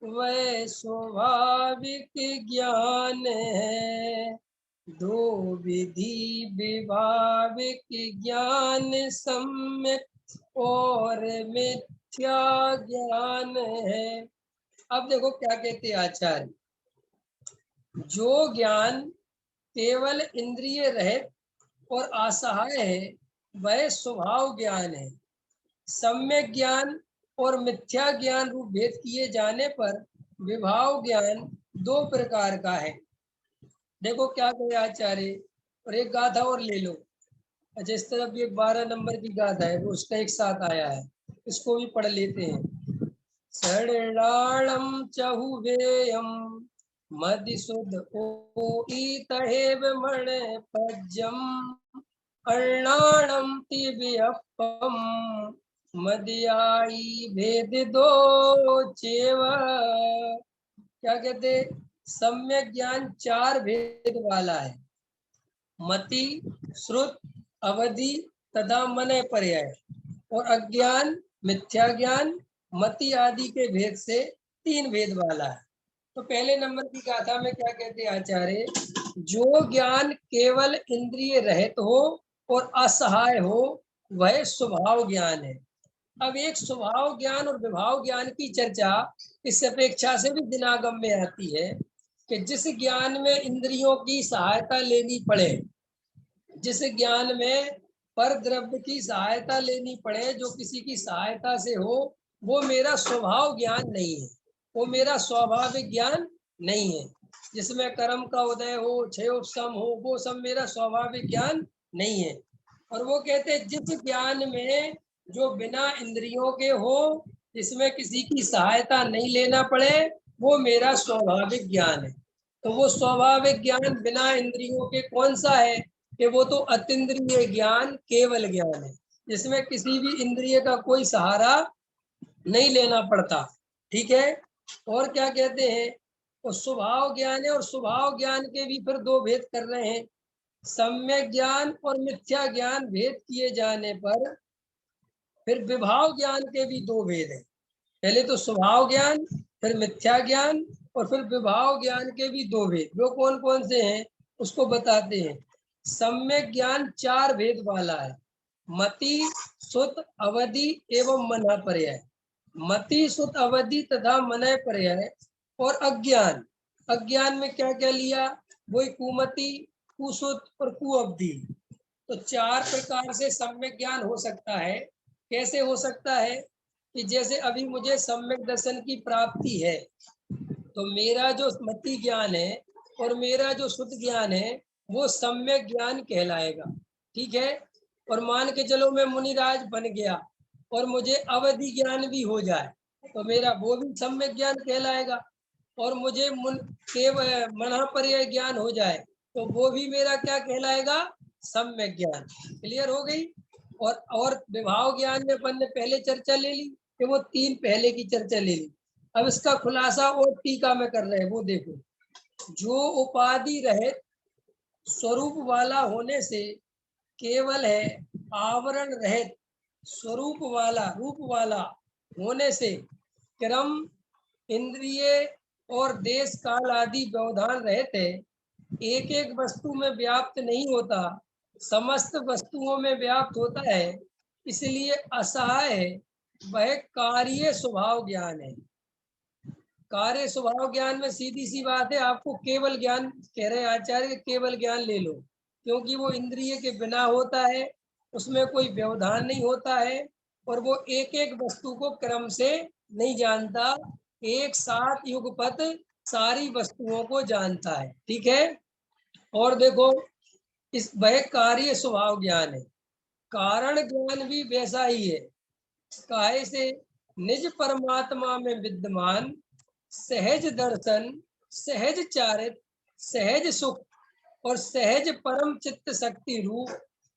वह स्वाभाविक ज्ञान है। दो विधि विभाविक ज्ञान सम्यक और मिथ्या ज्ञान है। अब देखो क्या कहते हैं आचार्य, जो ज्ञान केवल इंद्रिय रहित और असहाय है वह स्वभाव ज्ञान है। सम्यक ज्ञान और मिथ्या ज्ञान रूप भेद किए जाने पर विभाव ज्ञान दो प्रकार का है। देखो क्या कहे आचार्य, और एक गाथा और ले लो। अच्छा, इस तरफ ये 12 नंबर की गाथा है, वो उसका एक साथ आया है, इसको भी पढ़ लेते हैं। सड़लाणम चहुवेयम मदिसुद ओईतहेव मण पज्जम अर्णाणम तिव्यप्पम मदियाई भेद दो चेव। क्या कहते, सम्यक ज्ञान चार भेद वाला है, मति, श्रुत, अवधि तथा मन पर्याय, और अज्ञान मिथ्या ज्ञान मति आदि के भेद से तीन भेद वाला है। तो पहले नंबर की गाथा में क्या कहते हैं आचार्य, जो ज्ञान केवल इंद्रिय रहित हो और असहाय हो वह स्वभाव ज्ञान है। अब एक स्वभाव ज्ञान और विभाव ज्ञान की चर्चा इस अपेक्षा से भी दिनागम में आती है कि जिस ज्ञान में इंद्रियों की सहायता लेनी पड़े, जिस ज्ञान में पर द्रव्य की सहायता लेनी पड़े, जो किसी की सहायता से हो, वो मेरा स्वभाव ज्ञान नहीं है, वो मेरा स्वाभाविक ज्ञान नहीं है। जिसमें कर्म का उदय हो, क्षयोपशम हो, वो सब मेरा स्वाभाविक ज्ञान नहीं है। और वो कहते हैं जिस ज्ञान में जो बिना इंद्रियों के हो, जिसमें किसी की सहायता नहीं लेना पड़े, वो मेरा स्वाभाविक ज्ञान है। तो वो स्वाभाविक ज्ञान बिना इंद्रियों के कौन सा है, कि वो तो अतीन्द्रिय ज्ञान केवल ज्ञान है, जिसमें किसी भी इंद्रिय का कोई सहारा नहीं लेना पड़ता। ठीक है। और क्या कहते हैं, वो स्वभाव ज्ञान है, और स्वभाव ज्ञान के भी फिर दो भेद कर रहे हैं, सम्यक ज्ञान और मिथ्या ज्ञान भेद किए जाने पर फिर विभाव ज्ञान के भी दो भेद हैं। पहले तो स्वभाव ज्ञान, फिर मिथ्या ज्ञान, और फिर विभाव ज्ञान के भी दो भेद। जो कौन कौन से हैं उसको बताते हैं। सम्यक ज्ञान चार भेद वाला है, मति, सुत, अवधि एवं मन पर्याय। मति, सुत, अवधि तथा मन पर्याय। और अज्ञान, अज्ञान में क्या क्या लिया, वही कुमति, कुसुत और कुअवधि। तो चार प्रकार से सम्यक ज्ञान हो सकता है। कैसे हो सकता है, कि जैसे अभी मुझे सम्यक दर्शन की प्राप्ति है, तो मेरा जो मति ज्ञान है और मेरा जो शुद्ध ज्ञान है वो सम्यक ज्ञान कहलाएगा। ठीक है। और मान के चलो मैं मुनिराज बन गया और मुझे अवधि ज्ञान भी हो जाए, तो मेरा वो भी सम्यक ज्ञान कहलाएगा। और मुझे मना पर्याय ज्ञान हो जाए, तो वो भी मेरा क्या कहलाएगा, सम्यक ज्ञान। क्लियर हो गई। और विभाव ज्ञान में अपन ने पहले चर्चा ले ली, कि वो तीन पहले की चर्चा ले ली। अब इसका खुलासा और टीका में कर रहे हैं, वो देखो। जो उपाधि रहित स्वरूप वाला होने से केवल है, आवरण रहित स्वरूप वाला रूप वाला होने से क्रम, इंद्रिय और देश काल आदि व्यवधान रहते, एक एक वस्तु में व्याप्त नहीं होता, समस्त वस्तुओं में व्याप्त होता है, इसलिए असहाय है, वह कार्य स्वभाव ज्ञान है। कार्य स्वभाव ज्ञान में सीधी सी बात है, आपको केवल ज्ञान कह रहे आचार्य, केवल ज्ञान ले लो, क्योंकि वो इंद्रिय के बिना होता है, उसमें कोई व्यवधान नहीं होता है, और वो एक एक वस्तु को क्रम से नहीं जानता, एक साथ युगपत सारी वस्तुओं को जानता है। ठीक है। और देखो, इस वह कार्य स्वभाव ज्ञान है। कारण ज्ञान भी वैसा ही है, काहे से निज परमात्मा में विद्यमान सहज दर्शन, सहज चारित, सहज सुख और सहज परम चित्त शक्ति रूप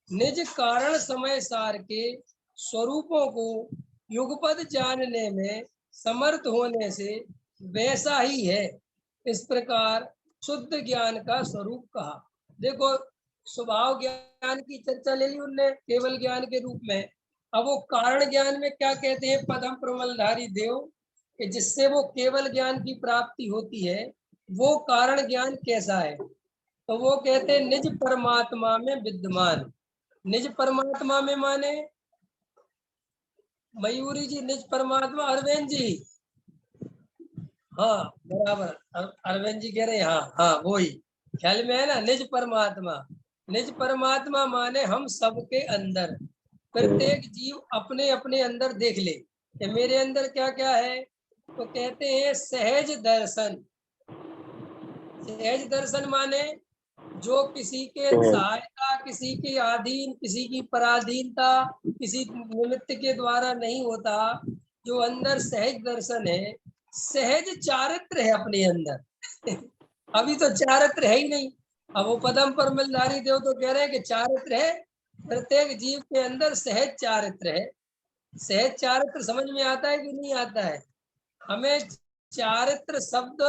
निज कारण समय सार के स्वरूपों को युगपद जानने में समर्थ होने से वैसा ही है। इस प्रकार शुद्ध ज्ञान का स्वरूप कहा। देखो, स्वभाव ज्ञान की चर्चा ले ली उनने केवल ज्ञान के रूप में। अब वो कारण ज्ञान में क्या कहते हैं पदम प्रमलधारी देव, कि जिससे वो केवल ज्ञान की प्राप्ति होती है, वो कारण ज्ञान कैसा है? तो वो कहते हैं निज परमात्मा में विद्यमान। निज परमात्मा में माने मयूरी जी, निज परमात्मा अरविंद जी, हाँ बराबर, अरविंद जी कह रहे हैं, हाँ हाँ वही ख्याल में है ना। निज परमात्मा, निज परमात्मा माने हम सबके अंदर, प्रत्येक जीव अपने अपने अंदर देख ले कि मेरे अंदर क्या क्या है। तो कहते हैं सहज दर्शन। सहज दर्शन माने जो किसी के सहायता, किसी के अधीन, किसी की पराधीनता, किसी निमित्त के द्वारा नहीं होता, जो अंदर सहज दर्शन है, सहज चारित्र है अपने अंदर। अभी तो चारित्र है ही नहीं। अब वो पदम पर मिलधारी देव तो कह रहे हैं कि चारित्र है, प्रत्येक जीव के अंदर सहज चारित्र है। सहज चारित्र समझ में आता है कि नहीं आता है? हमें चारित्र शब्द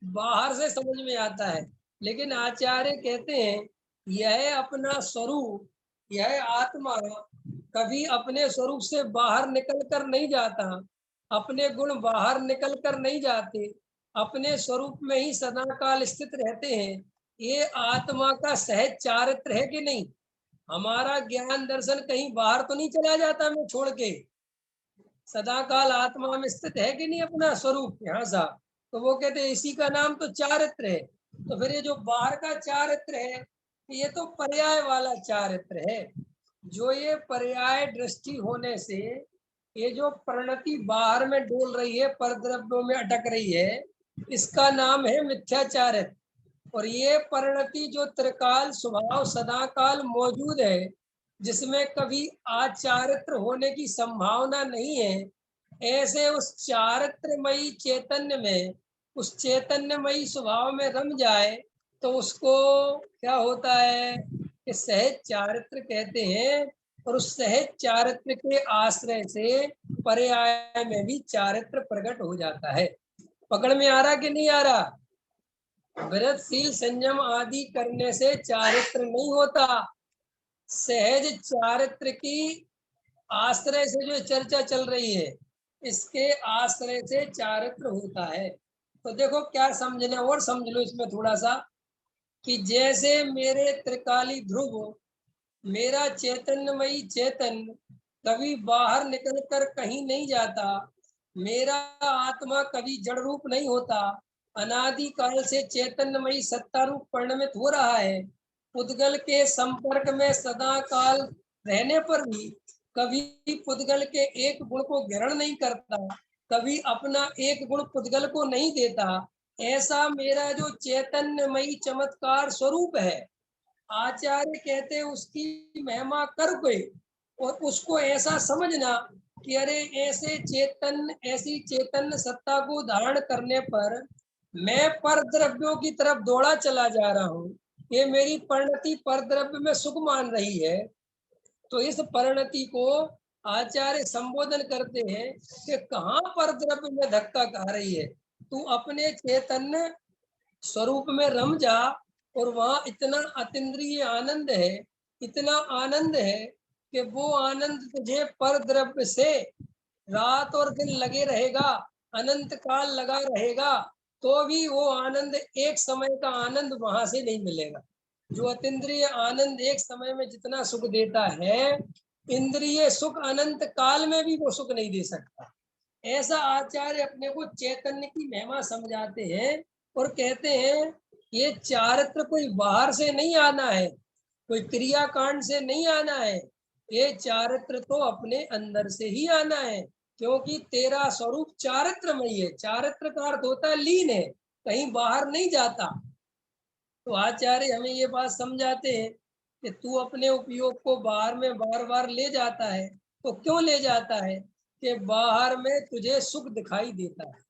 बाहर से समझ में आता है, लेकिन आचार्य कहते हैं यह अपना स्वरूप, यह आत्मा कभी अपने स्वरूप से बाहर निकल कर नहीं जाता, अपने गुण बाहर निकल कर नहीं जाते, अपने स्वरूप में ही सदा काल स्थित रहते हैं। ये आत्मा का सहज चारित्र है कि नहीं? हमारा ज्ञान दर्शन कहीं बाहर तो नहीं चला जाता मैं छोड़ के, सदा काल आत्मा में स्थित है कि नहीं अपना स्वरूप यहाँ सा। तो वो कहते हैं इसी का नाम तो चारित्र है। तो फिर ये जो बाहर का चारित्र है, ये तो पर्याय वाला चारित्र है। जो ये पर्याय दृष्टि होने से ये जो प्रणति बाहर में डोल रही है, परद्रव्यों में अटक रही है, इसका नाम है मिथ्याचारित्र। और ये परिणति जो त्रिकाल स्वभाव सदा काल मौजूद है, जिसमें कभी आचारित्र होने की संभावना नहीं है, ऐसे उस चारित्रमयी चैतन्य में, उस चैतन्यमयी स्वभाव में रम जाए तो उसको क्या होता है कि सहज चारित्र कहते हैं। और उस सहज चारित्र के आश्रय से पर्याय में भी चारित्र प्रकट हो जाता है। पकड़ में आ रहा कि नहीं आ रहा? व्रतशील संयम आदि करने से चारित्र नहीं होता, सहज चारित्र की आश्रय से जो चर्चा चल रही है, इसके आश्रय से चारित्र होता है। तो देखो क्या समझना, और समझ लो इसमें थोड़ा सा, कि जैसे मेरे त्रिकाली ध्रुव, मेरा चैतन्यमयी चेतन कभी बाहर निकल कर कहीं नहीं जाता, मेरा आत्मा कभी जड़ रूप नहीं होता, अनादि काल से चैतन्यमयी सत्ता रूप परिणमित हो रहा है, पुद्गल के संपर्क में सदा काल रहने पर भी कभी पुद्गल के एक गुण को ग्रहण नहीं करता, कभी अपना एक गुण पुद्गल को नहीं देता, ऐसा मेरा जो चैतन्यमयी चमत्कार स्वरूप है, आचार्य कहते हैं उसकी महिमा कर कोई, और उसको ऐसा समझना कि अरे ऐसे चेतन, ऐसी चेतन सत्ता को धारण करने पर मैं पर द्रव्यों की तरफ दौड़ा चला जा रहा हूँ, ये मेरी परिणति पर द्रव्य में सुख मान रही है। तो इस परिणति को आचार्य संबोधन करते हैं कि कहाँ पर द्रव्य में धक्का खा रही है, तू अपने चैतन्य स्वरूप में रम जा। और वहां इतना अतीन्द्रिय आनंद है, इतना आनंद है कि वो आनंद तुझे पर द्रव्य से रात और दिन लगे रहेगा, अनंत काल लगा रहेगा, तो भी वो आनंद एक समय का आनंद वहां से नहीं मिलेगा। जो अतीन्द्रिय आनंद एक समय में जितना सुख देता है, इंद्रिय सुख अनंत काल में भी वो सुख नहीं दे सकता। ऐसा आचार्य अपने को चैतन्य की महिमा समझाते हैं और कहते हैं ये चारित्र कोई बाहर से नहीं आना है, कोई क्रियाकांड से नहीं आना है, ये चारित्र तो अपने अंदर से ही आना है, क्योंकि तेरा स्वरूप चारित्रमय है। चारित्र का अर्थ होता है लीन है, कहीं बाहर नहीं जाता। तो आचार्य हमें ये बात समझाते हैं कि तू अपने उपयोग को बाहर में बार बार ले जाता है, तो क्यों ले जाता है? कि बाहर में तुझे सुख दिखाई देता है।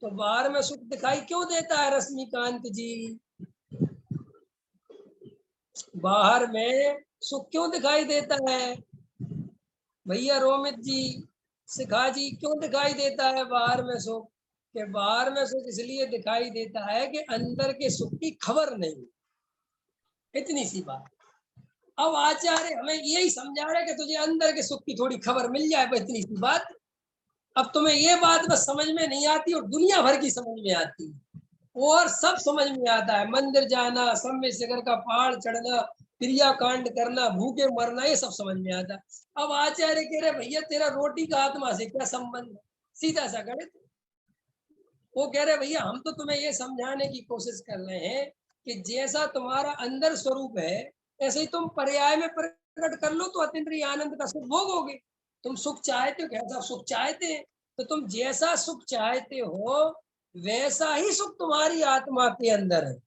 तो बाहर में सुख दिखाई क्यों देता है रश्मिकांत जी? बाहर में सुख क्यों दिखाई देता है भैया रोमित जी, शिखा जी, क्यों दिखाई देता है बाहर में सुख? कि बाहर में सुख इसलिए दिखाई देता है कि अंदर के सुख की खबर नहीं, इतनी सी बात। अब आचार्य हमें यही समझा रहे कि तुझे अंदर के सुख की थोड़ी खबर मिल जाए, बस इतनी सी बात। अब तुम्हें ये बात बस समझ में नहीं आती और दुनिया भर की समझ में आती है, और सब समझ में आता है। मंदिर जाना, सम्य शिखर का पहाड़ चढ़ना, क्रिया कांड करना, भूखे मरना, ये सब समझ में आता है। अब आचार्य कह रहे भैया तेरा रोटी का आत्मा से क्या संबंध है? सीधा सा गणित। वो कह रहे भैया हम तो तुम्हें ये समझाने की कोशिश कर रहे हैं कि जैसा तुम्हारा अंदर स्वरूप है ऐसे ही तुम पर्याय में प्रकट कर लो तो अतीन्द्रिय आनंद का सुख भोगोगे। तुम सुख चाहते हो, कैसा सुख चाहते हैं, तो तुम जैसा सुख चाहते हो वैसा ही सुख तुम्हारी आत्मा के अंदर है,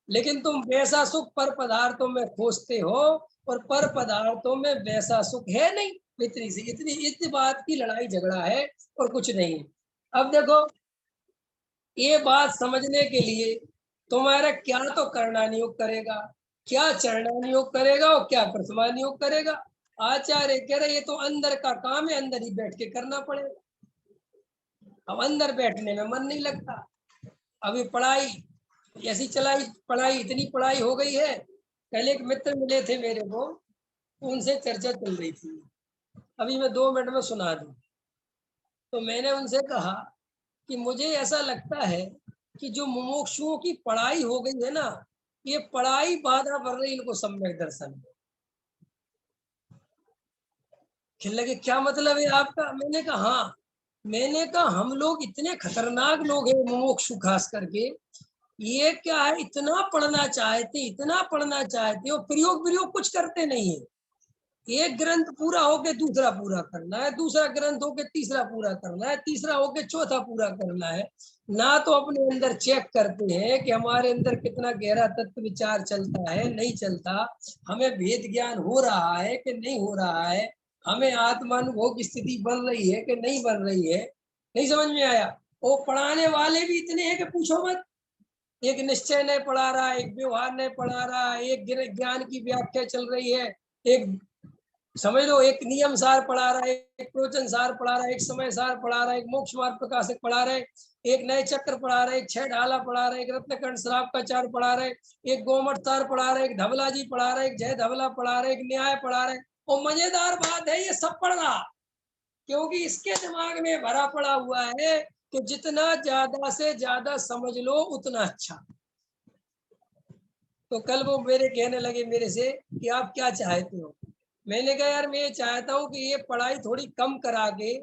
लेकिन तुम वैसा सुख पर पदार्थों में खोजते हो और पर पदार्थों में वैसा सुख है नहीं। इतनी बात की लड़ाई झगड़ा है और कुछ नहीं। अब देखो, ये बात समझने के लिए तुम्हारा क्या तो करना नियोग करेगा, क्या चरणा नियोग करेगा और क्या प्रथमा नियोग करेगा। आचार्य कह रहे ये तो अंदर का काम है, अंदर ही बैठ के करना पड़ेगा। अब अंदर बैठने में मन नहीं लगता। अभी पढ़ाई ऐसी चलाई, पढ़ाई इतनी पढ़ाई हो गई है। कल एक मित्र मिले थे मेरे को, उनसे चर्चा चल रही थी, अभी मैं 2 मिनट में सुना दूं। तो मैंने उनसे कहा कि मुझे ऐसा लगता है कि जो मुमुक्षुओं की पढ़ाई हो गई है ना, ये पढ़ाई बाधा पड़ रही इनको सम्यक दर्शन में। खेलने के क्या मतलब है आपका? मैंने कहा हाँ, मैंने कहा हम लोग इतने खतरनाक लोग हैं, मुमुक्षु खास करके। ये क्या है, इतना पढ़ना चाहते, इतना पढ़ना चाहते हो, प्रयोग प्रयोग कुछ करते नहीं है। एक ग्रंथ पूरा होके दूसरा पूरा करना है, दूसरा ग्रंथ होके तीसरा पूरा करना है, तीसरा होके चौथा पूरा करना है। ना तो अपने अंदर चेक करते हैं कि हमारे अंदर कितना गहरा तत्व विचार चलता है, नहीं चलता, हमें भेद ज्ञान हो रहा है कि नहीं हो रहा है, हमें आत्मानुभव की स्थिति बन रही है कि नहीं बन रही है। नहीं समझ में आया? वो पढ़ाने वाले भी इतने हैं कि पूछो मत। एक निश्चय नहीं पढ़ा रहा, एक व्यवहार नहीं पढ़ा रहा, एक ज्ञान की व्याख्या चल रही है, एक समझ लो एक नियम सार पढ़ा रहा है, एक प्रवचन सार पढ़ा रहा है, एक समय सार पढ़ा रहा है, एक मोक्ष मार्ग प्रकाशक पढ़ा रहा है, एक नए चक्र पढ़ा रहा है, एक 6 ढाला पढ़ा रहा है, एक रत्नकंठ श्राप का चार पढ़ा रहा है, एक गोमठ सार पढ़ा रहा है, एक धवला जी पढ़ा रहा है, एक जय धवला पढ़ा रहा है, एक न्याय पढ़ा रहा है। और मजेदार बात है, ये सब पढ़ रहा क्योंकि इसके दिमाग में भरा पड़ा हुआ है कि जितना ज्यादा से ज्यादा समझ लो उतना अच्छा। तो कल वो मेरे कहने लगे मेरे से कि आप क्या चाहते हो? मैंने कहा यार मैं ये चाहता हूँ कि ये पढ़ाई थोड़ी कम करा के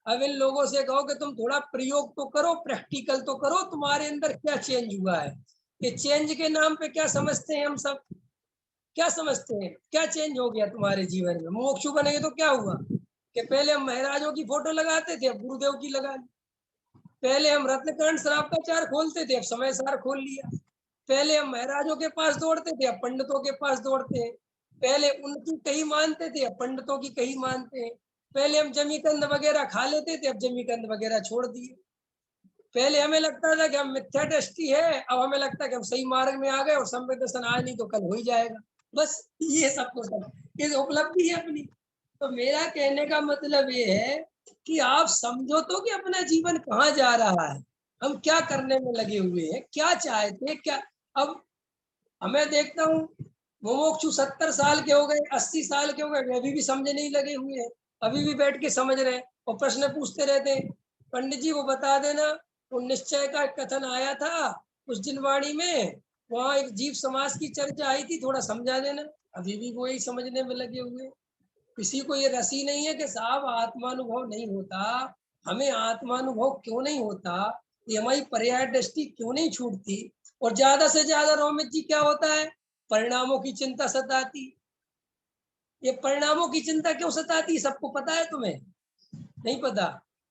अब इन लोगों से कहो कि तुम थोड़ा प्रयोग तो करो, प्रैक्टिकल तो करो, तुम्हारे अंदर क्या चेंज हुआ है। ये चेंज के नाम पे क्या समझते हैं हम सब, क्या समझते हैं, क्या चेंज हो गया तुम्हारे जीवन में? मोक्षु बनेंगे तो क्या हुआ कि पहले हम महाराजों की फोटो लगाते थे, अब गुरुदेव की लगा ली। पहले हम रत्नकांड शराब का चार खोलते थे, अब समय सार खोल लिया। पहले हम महाराजों के पास दौड़ते थे, अब पंडितों के पास दौड़ते हैं। पहले उनकी कही मानते थे, अब पंडितों की कही मानते हैं। पहले हम जमीकंद वगैरह खा लेते थे, अब जमीकंद वगैरह छोड़ दिए। पहले हमें लगता था कि हम मिथ्या दृष्टि है, अब हमें लगता है कि हम सही मार्ग में आ गए और सम्यक दर्शन आज नहीं तो कल हो ही जाएगा। बस ये सब तो सब ये उपलब्धि है अपनी। तो मेरा कहने का मतलब ये है कि आप समझो तो कि अपना जीवन कहाँ जा रहा है, हम क्या करने में लगे हुए हैं, क्या चाहते हैं, क्या। अब हमें देखता हूँ मुमुक्षु 70 साल के हो गए, 80 साल के हो गए, अभी भी समझे नहीं लगे हुए हैं, अभी भी बैठ के समझ रहे हैं और प्रश्न पूछते रहते हैं। पंडित जी वो बता देना, वो निश्चय का कथन आया था उस दिन वाणी में, वहां एक जीव समाज की चर्चा आई थी, थोड़ा समझा देना। अभी भी वो यही समझने में लगे हुए। किसी को ये रसी नहीं है कि साहब आत्मानुभव नहीं होता, हमें आत्मानुभव क्यों नहीं होता, ये हमारी पर्याय दृष्टि क्यों नहीं छूटती। और ज्यादा से ज्यादा रोमित जी क्या होता है, परिणामों की चिंता सताती। ये परिणामों की चिंता क्यों सताती, सबको पता है? तुम्हें नहीं पता?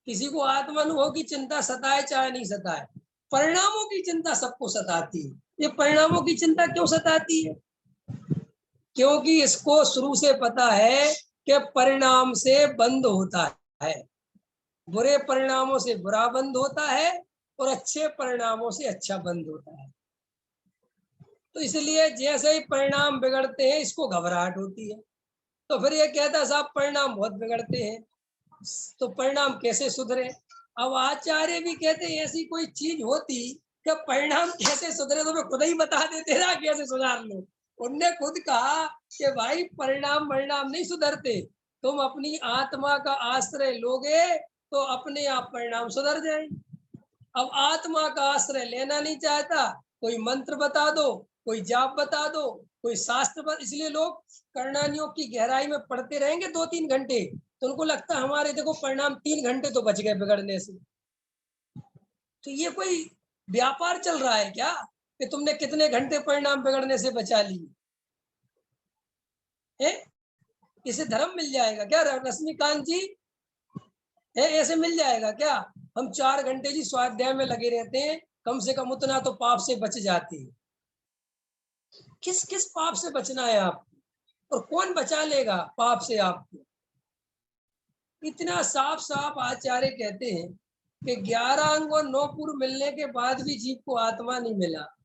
किसी को आत्मानुभव की चिंता सताए चाहे नहीं सताए, परिणामों की चिंता सबको सताती है। ये परिणामों की चिंता क्यों सताती है? क्योंकि इसको शुरू से पता है कि परिणाम से बंद होता है, बुरे परिणामों से बुरा बंद होता है और अच्छे परिणामों से अच्छा बंद होता है। तो इसलिए जैसे ही परिणाम बिगड़ते हैं इसको घबराहट होती है। तो फिर ये कहता साहब परिणाम बहुत बिगड़ते हैं, तो परिणाम कैसे सुधरे। अब आचार्य भी कहते हैं ऐसी कोई चीज होती कि परिणाम कैसे सुधरे तो मैं खुद ही बता देते ना कैसे सुधार लो। उनने खुद कहा कि भाई परिणाम परिणाम नहीं सुधरते, तुम अपनी आत्मा का आश्रय लोगे तो अपने आप परिणाम सुधर जाएंगे। अब आत्मा का आश्रय लेना नहीं चाहता, कोई मंत्र बता दो, कोई जाप बता दो, कोई शास्त्र बता, इसलिए लोग कर्णानियोग की गहराई में पढ़ते रहेंगे 2-3 घंटे, तो उनको लगता है हमारे देखो परिणाम 3 घंटे तो बच गए बिगड़ने से। तो ये कोई व्यापार चल रहा है क्या कि तुमने कितने घंटे परिणाम बिगड़ने से बचा लिए है? इसे धर्म मिल जाएगा क्या रश्मिकांत जी? है ऐसे मिल जाएगा क्या? हम 4 घंटे जी स्वाध्याय में लगे रहते हैं, कम से कम उतना तो पाप से बच जाते हैं। किस किस पाप से बचना है आपको, और कौन बचा लेगा पाप से आपको? इतना साफ साफ आचार्य कहते हैं कि 11 अंग और 9 पूर्व मिलने के बाद भी जीव को आत्मा नहीं मिला,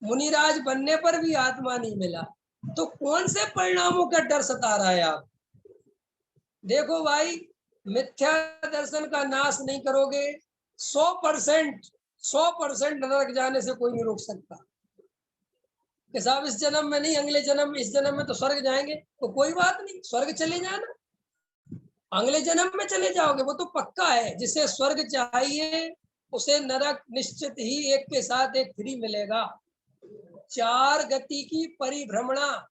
मुनिराज बनने पर भी आत्मा नहीं मिला, तो कौन से परिणामों का डर सता रहा है आप? देखो भाई, मिथ्या दर्शन का नाश नहीं करोगे 100% नरक जाने से कोई नहीं रोक सकता कि साहब इस जन्म में नहीं, अगले जन्म में, इस जन्म में तो स्वर्ग जाएंगे, तो कोई बात नहीं, स्वर्ग चले जाना, अगले जन्म में चले जाओगे, वो तो पक्का है। जिसे स्वर्ग चाहिए उसे नरक निश्चित ही एक के साथ एक फ्री मिलेगा। 4 गति की परिभ्रमणा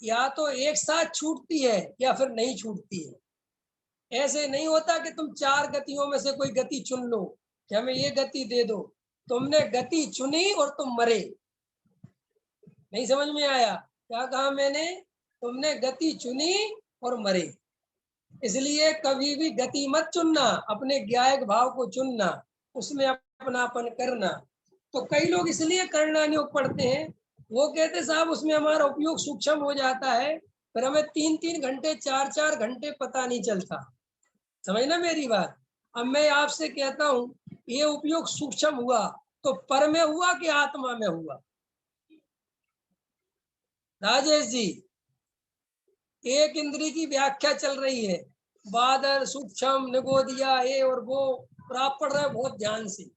या तो एक साथ छूटती है या फिर नहीं छूटती है। ऐसे नहीं होता कि तुम 4 गतियों में से कोई गति चुन लो कि हमें ये गति दे दो, तुमने गति चुनी और तुम मरे। नहीं समझ में आया क्या कहा मैंने? तुमने गति चुनी और मरे। इसलिए कभी भी गति मत चुनना, अपने ज्ञायक भाव को चुनना, उसमें अपनापन करना। तो कई लोग इसलिए कर्णानियोग पढ़ते हैं, वो कहते साहब उसमें हमारा उपयोग सूक्ष्म हो जाता है, फिर हमें 3-3 घंटे 4-4 घंटे पता नहीं चलता। समझना मेरी बात। अब मैं आपसे कहता हूँ ये उपयोग सूक्ष्म हुआ तो पर में हुआ कि आत्मा में हुआ? राजेश जी, एक इंद्री की व्याख्या चल रही है, बादल, सूक्ष्म, निगोदिया, ये और वो, और आप पढ़ रहे हो बहुत ध्यान से,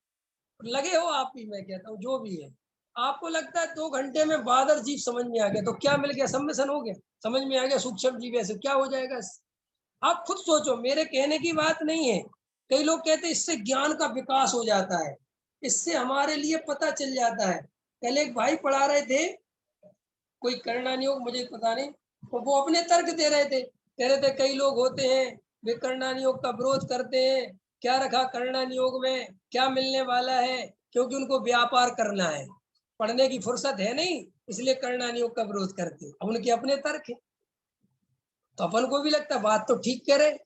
लगे हो आप ही, मैं कहता हूँ जो भी है। आपको लगता है 2 घंटे में बादल जीव समझ में आ गया, तो क्या मिल गया? सम्मिशन हो गया, समझ में आ गया सूक्ष्म जीव ऐसे, क्या हो जाएगा? आप खुद सोचो, मेरे कहने की बात नहीं है। कई लोग कहते हैं इससे ज्ञान का विकास हो जाता है, इससे हमारे लिए पता चल जाता है। पहले एक भाई पढ़ा रहे थे, कोई कर्णानियोग, मुझे पता नहीं, तो वो अपने तर्क दे रहे थे, कह रहे थे कई लोग होते हैं वे कर्णानियोग का विरोध करते हैं, क्या रखा कर्णानियोग में, क्या मिलने वाला है, क्योंकि उनको व्यापार करना है, पढ़ने की फुर्सत है नहीं, इसलिए कर्णानियोग का विरोध करते हैं। अब उनके अपने तर्क है, तो अपन को भी लगता है बात तो ठीक कह रहे,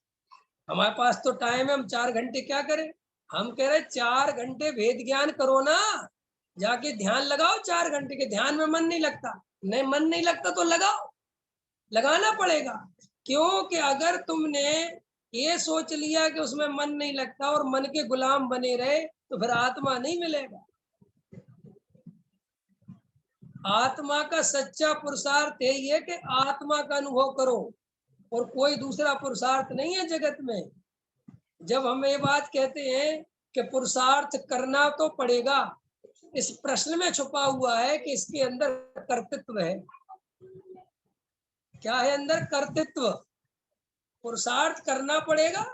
हमारे पास तो टाइम है, हम 4 घंटे क्या करें? हम कह रहे 4 घंटे वेद ज्ञान करो ना, जाके ध्यान लगाओ। 4 घंटे के ध्यान में मन नहीं लगता, नहीं मन नहीं लगता तो लगाओ, लगाना पड़ेगा। क्योंकि अगर तुमने ये सोच लिया कि उसमें मन नहीं लगता और मन के गुलाम बने रहे तो फिर आत्मा नहीं मिलेगा। आत्मा का सच्चा पुरुषार्थ यही है कि आत्मा का अनुभव करो, और कोई दूसरा पुरुषार्थ नहीं है जगत में। जब हम ये बात कहते हैं कि पुरुषार्थ करना तो पड़ेगा, इस प्रश्न में छुपा हुआ है कि इसके अंदर कर्तृत्व है। क्या है अंदर? कर्तृत्व। पुरुषार्थ करना पड़ेगा,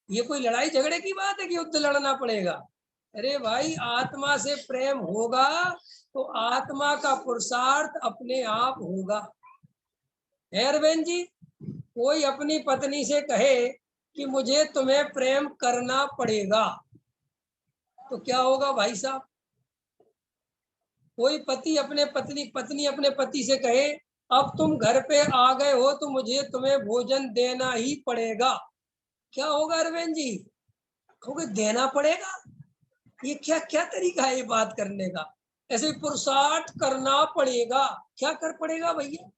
ये कोई लड़ाई झगड़े की बात है कि युद्ध लड़ना पड़ेगा? अरे भाई, आत्मा से प्रेम होगा तो आत्मा का पुरुषार्थ अपने आप होगा। अरविंद जी, कोई अपनी पत्नी से कहे कि मुझे तुम्हें प्रेम करना पड़ेगा, तो क्या होगा भाई साहब? कोई पति अपने पत्नी अपने पति से कहे अब तुम घर पे आ गए हो तो मुझे तुम्हें भोजन देना ही पड़ेगा, क्या होगा अरविंद जी? कहोगे देना पड़ेगा? ये क्या क्या तरीका है ये बात करने का? ऐसे पुरुषार्थ करना पड़ेगा, क्या कर पड़ेगा भैया?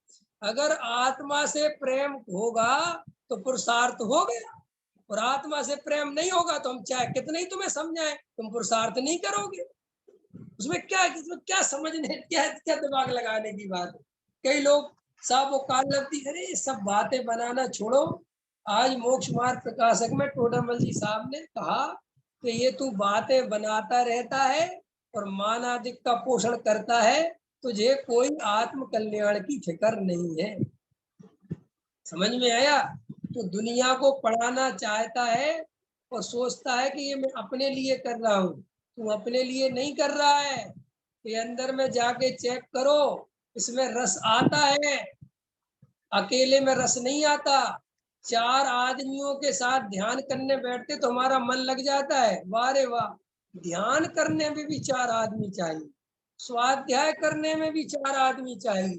अगर आत्मा से प्रेम होगा तो पुरुषार्थ हो गया, और आत्मा से प्रेम नहीं होगा तो हम चाहे कितने ही तुम्हें समझाएं, तुम पुरुषार्थ नहीं करोगे। उसमें क्या समझने, क्या क्या दिमाग लगाने की बात है? कई लोग सब वो काल लगती, अरे सब बातें बनाना छोड़ो। आज मोक्ष मार्ग प्रकाशक में टोडामल जी साहब ने कहा कि ये तू बातें बनाता रहता है और मानादिक का पोषण करता है, तुझे कोई आत्म कल्याण की फिक्र नहीं है। समझ में आया? तो दुनिया को पढ़ाना चाहता है और सोचता है कि ये मैं अपने लिए कर रहा हूँ। तू अपने लिए नहीं कर रहा है, ये अंदर में जाके चेक करो, इसमें रस आता है। अकेले में रस नहीं आता। 4 आदमियों के साथ ध्यान करने बैठते तो हमारा मन लग जाता है। वाह रे वाह, ध्यान करने में भी 4 आदमी चाहिए, स्वाध्याय करने में भी 4 आदमी चाहिए।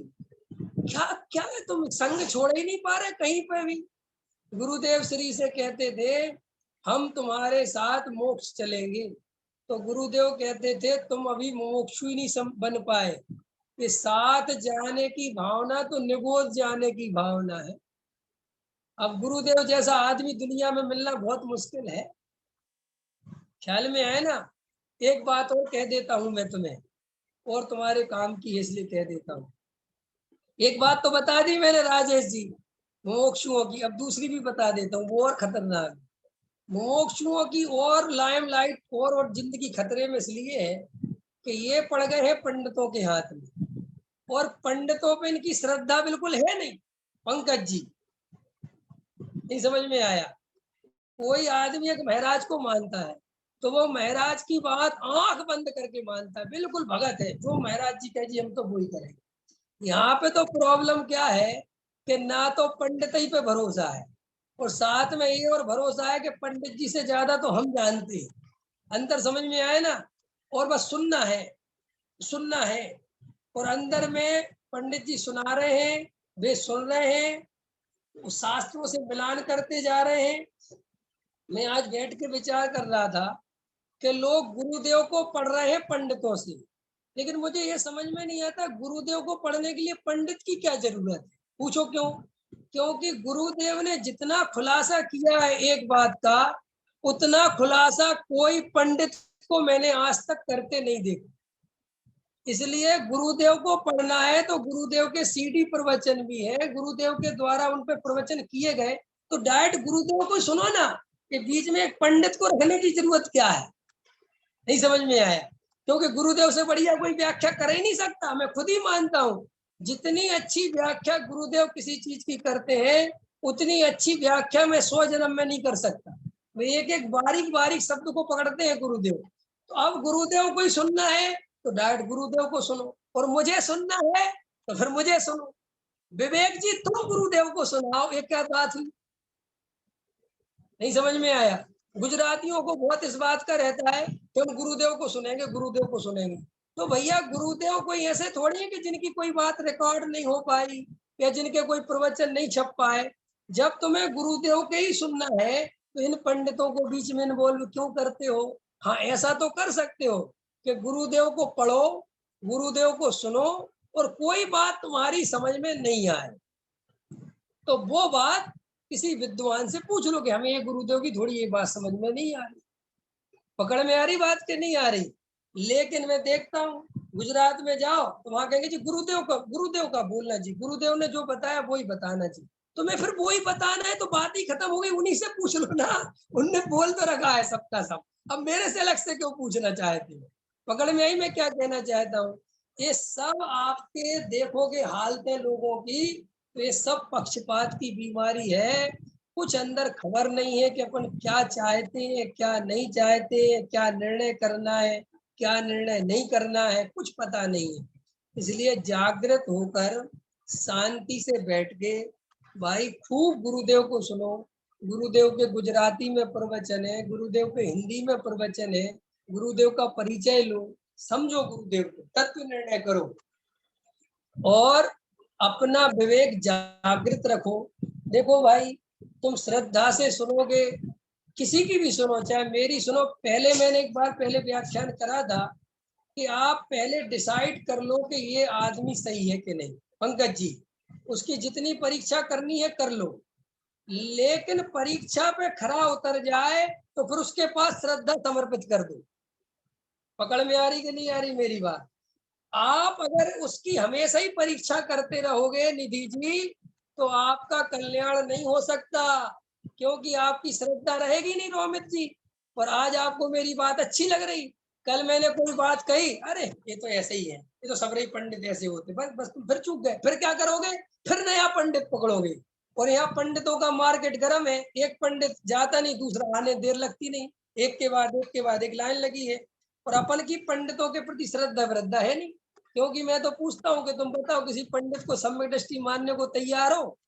क्या क्या है, तुम संग छोड़ ही नहीं पा रहे कहीं पे भी। गुरुदेव श्री से कहते थे हम तुम्हारे साथ मोक्ष चलेंगे, तो गुरुदेव कहते थे तुम अभी मोक्षु ही नहीं बन पाए, कि साथ जाने की भावना तो निगोद जाने की भावना है। अब गुरुदेव जैसा आदमी दुनिया में मिलना बहुत मुश्किल है। ख्याल में है ना? एक बात और कह देता हूं मैं तुम्हें, और तुम्हारे काम की इसलिए कह देता हूं। एक बात तो बता दी मैंने राजेश जी मोक्षुओं की, अब दूसरी भी बता देता हूँ, वो और खतरनाक। मोक्षुओं की और लाइमलाइट और जिंदगी खतरे में इसलिए है कि ये पड़ गए हैं पंडितों के हाथ में, और पंडितों पे इनकी श्रद्धा बिल्कुल है नहीं। पंकज जी, नहीं समझ में आया? कोई आदमी एक महाराज को मानता है तो वो महाराज की बात आंख बंद करके मानता है, बिल्कुल भगत है, जो महाराज जी कहे जी हम तो वही करेंगे। यहाँ पे तो प्रॉब्लम क्या है कि ना तो पंडित ही पे भरोसा है, और साथ में ये और भरोसा है कि पंडित जी से ज्यादा तो हम जानते हैं। अंतर समझ में आए ना? और बस सुनना है, सुनना है, और अंदर में पंडित जी सुना रहे हैं, वे सुन रहे हैं, शास्त्रों से मिलान करते जा रहे हैं। मैं आज बैठ के विचार कर रहा था कि लोग गुरुदेव को पढ़ रहे हैं पंडितों से, लेकिन मुझे ये समझ में नहीं आता गुरुदेव को पढ़ने के लिए पंडित की क्या जरूरत है। पूछो क्यों? क्योंकि गुरुदेव ने जितना खुलासा किया है एक बात का, उतना खुलासा कोई पंडित को मैंने आज तक करते नहीं देखा। इसलिए गुरुदेव को पढ़ना है तो गुरुदेव के सीडी प्रवचन भी है, गुरुदेव के द्वारा उन पर प्रवचन किए गए, तो डायरेक्ट गुरुदेव को सुनो ना, कि बीच में एक पंडित को रखने की जरूरत क्या है। नहीं समझ में आया? क्योंकि गुरुदेव से बढ़िया कोई व्याख्या कर ही नहीं सकता। मैं खुद ही मानता हूँ जितनी अच्छी व्याख्या गुरुदेव किसी चीज की करते हैं, उतनी अच्छी व्याख्या मैं 100 जन्म में नहीं कर सकता। वे एक एक बारीक बारीक शब्द को पकड़ते हैं गुरुदेव। तो अब गुरुदेव को ही सुनना है तो डायरेक्ट गुरुदेव को सुनो, और मुझे सुनना है तो फिर मुझे सुनो। विवेक जी तुम गुरुदेव को सुनाओ, एक क्या बात हुई? नहीं समझ में आया? गुजरातियों को बहुत इस बात का रहता है कि हम गुरुदेव को सुनेंगे, गुरुदेव को सुनेंगे। तो भैया गुरुदेव कोई ऐसे थोड़ी है कि जिनकी कोई बात रिकॉर्ड नहीं हो पाई या जिनके कोई प्रवचन नहीं छप पाए। जब तुम्हें गुरुदेव के ही सुनना है तो इन पंडितों को बीच में इन्वॉल्व क्यों करते हो? हाँ, ऐसा तो कर सकते हो कि गुरुदेव को पढ़ो, गुरुदेव को सुनो, और कोई बात तुम्हारी समझ में नहीं आए तो वो बात किसी विद्वान से पूछ लो कि हमें ये गुरुदेव की थोड़ी ये बात समझ में नहीं आ रही, पकड़ में आ रही बात के नहीं आ रही। लेकिन मैं देखता हूँ गुजरात में जाओ तो वहां कहेंगे जी गुरुदेव का बोलना जी, गुरुदेव ने जो बताया वही बताना जी। तो मैं फिर वही बताना है तो बात ही खत्म हो गई, उन्हीं से पूछ लो ना, उनने बोल तो रखा है सबका सब, अब मेरे से अलग से क्यों पूछना चाहते हो? पकड़ में आई मैं क्या कहना चाहता हूँ? ये सब आपके देखोगे हालतें लोगों की, तो ये सब पक्षपात की बीमारी है। कुछ अंदर खबर नहीं है कि अपन क्या चाहते हैं, क्या नहीं चाहते हैं, क्या निर्णय करना है, क्या निर्णय नहीं करना है, कुछ पता नहीं है। इसलिए जागृत होकर शांति से बैठ के भाई खूब गुरुदेव को सुनो। गुरुदेव के गुजराती में प्रवचन है, गुरुदेव के हिंदी में प्रवचन है, गुरुदेव का परिचय लो, समझो गुरुदेव को, तत्व निर्णय करो, और अपना विवेक जागृत रखो। देखो भाई, तुम श्रद्धा से सुनोगे, किसी की भी सुनो, चाहे मेरी सुनो। पहले मैंने एक बार पहले व्याख्यान करा था कि आप पहले डिसाइड कर लो कि ये आदमी सही है कि नहीं। पंकज जी, उसकी जितनी परीक्षा करनी है कर लो, लेकिन परीक्षा पे खरा उतर जाए तो फिर उसके पास श्रद्धा समर्पित कर दो। पकड़ में आ रही कि नहीं आ रही मेरी बात? आप अगर उसकी हमेशा ही परीक्षा करते रहोगे निधि जी, तो आपका कल्याण नहीं हो सकता, क्योंकि आपकी श्रद्धा रहेगी नहीं रोमित जी। और आज आपको मेरी बात अच्छी लग रही, कल मैंने कोई बात कही, अरे ये तो ऐसे ही है, ये तो सब पंडित ऐसे होते, बस बस तुम फिर चूक गए, फिर क्या करोगे, फिर नया पंडित पकड़ोगे। और यहाँ पंडितों का मार्केट गर्म है, एक पंडित जाता नहीं, दूसरा आने देर लगती नहीं, एक के बाद एक लाइन लगी है। और अपन की पंडितों के प्रति श्रद्धा वृद्धा है नहीं, क्योंकि मैं तो पूछता हूँ कि तुम बताओ किसी पंडित को सम्यक दृष्टि मानने को तैयार हो?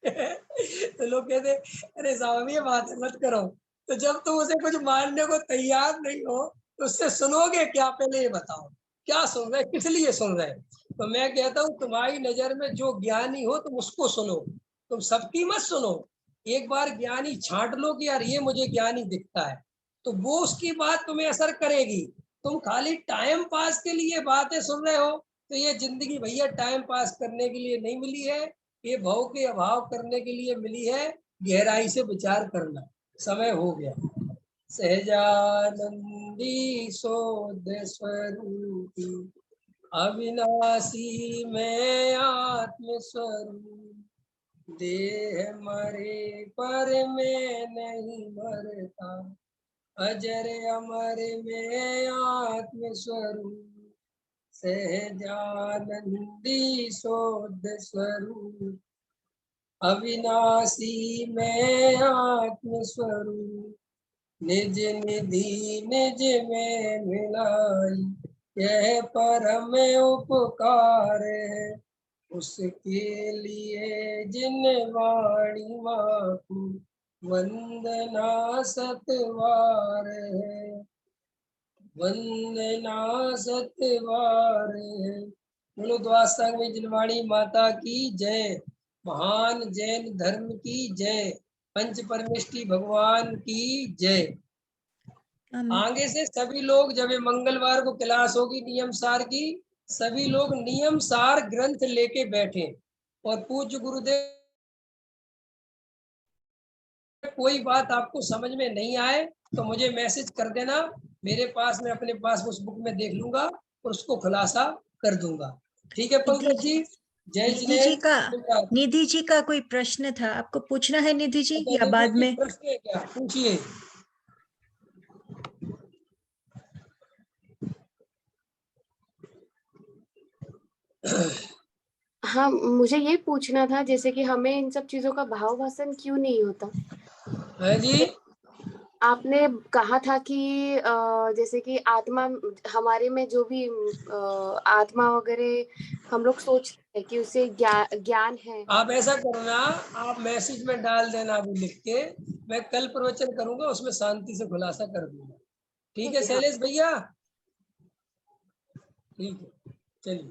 तो लोग कहते अरे साहब ये बात मत करो। तो जब तुम उसे कुछ मानने को तैयार नहीं हो तो उससे सुनोगे क्या, पहले ये बताओ, क्या सुन रहे, किस लिए सुन रहे? तो मैं कहता हूँ तुम्हारी नजर में जो ज्ञानी हो तुम उसको सुनो, तुम सबकी मत सुनो। एक बार ज्ञानी छांट लो कि यार ये मुझे ज्ञानी दिखता है, तो वो उसकी बात तुम्हें असर करेगी। तुम खाली टाइम पास के लिए बातें सुन रहे हो, तो ये जिंदगी भैया टाइम पास करने के लिए नहीं मिली है, ये भाव के अभाव करने के लिए मिली है, गहराई से विचार करना। समय हो गया। सहजानंदी सोद स्वरूपी अविनाशी में आत्म स्वरूप, देह मरे पर मैं नहीं मरता, अजर अमर में आत्म स्वरूप, सहजानंदी सोद स्वरूप अविनाशी में आत्म स्वरूप, निज निधि निज में मिलाई, यह परम उपकार है, उसके लिए जिन वाणी माखू वंदना सतवार है, वंदना सतवार है। बोलो द्वादशांग में जिनवाणी माता की जय, महान जैन धर्म की जय, पंच परमेष्टि भगवान की जय। आगे से सभी लोग, जब ये मंगलवार को क्लास होगी नियम सार की, सभी लोग नियम सार ग्रंथ लेके बैठे। और पूज्य गुरुदेव कोई बात आपको समझ में नहीं आए तो मुझे मैसेज कर देना, मेरे पास, मैं अपने पास उस बुक में देख लूंगा और उसको खुलासा कर दूंगा। ठीक है पंकज जी, जय जिनेन्द्र। निधि जी का कोई प्रश्न था, आपको पूछना है निधि जी या बाद में? प्रश्न है क्या, पूछिए। हाँ, मुझे ये पूछना था, जैसे कि हमें इन सब चीजों का भाव भाषण क्यों नहीं होता है जी? आपने कहा था कि जैसे कि आत्मा, हमारे में जो भी आत्मा वगैरह हम लोग सोचते हैं कि उसे ज्ञान है। आप ऐसा करना, आप मैसेज में डाल देना अभी लिख के, मैं कल प्रवचन करूंगा उसमें शांति से खुलासा कर दूंगा। ठीक है हाँ। शैलेश भैया? ठीक है, चलिए।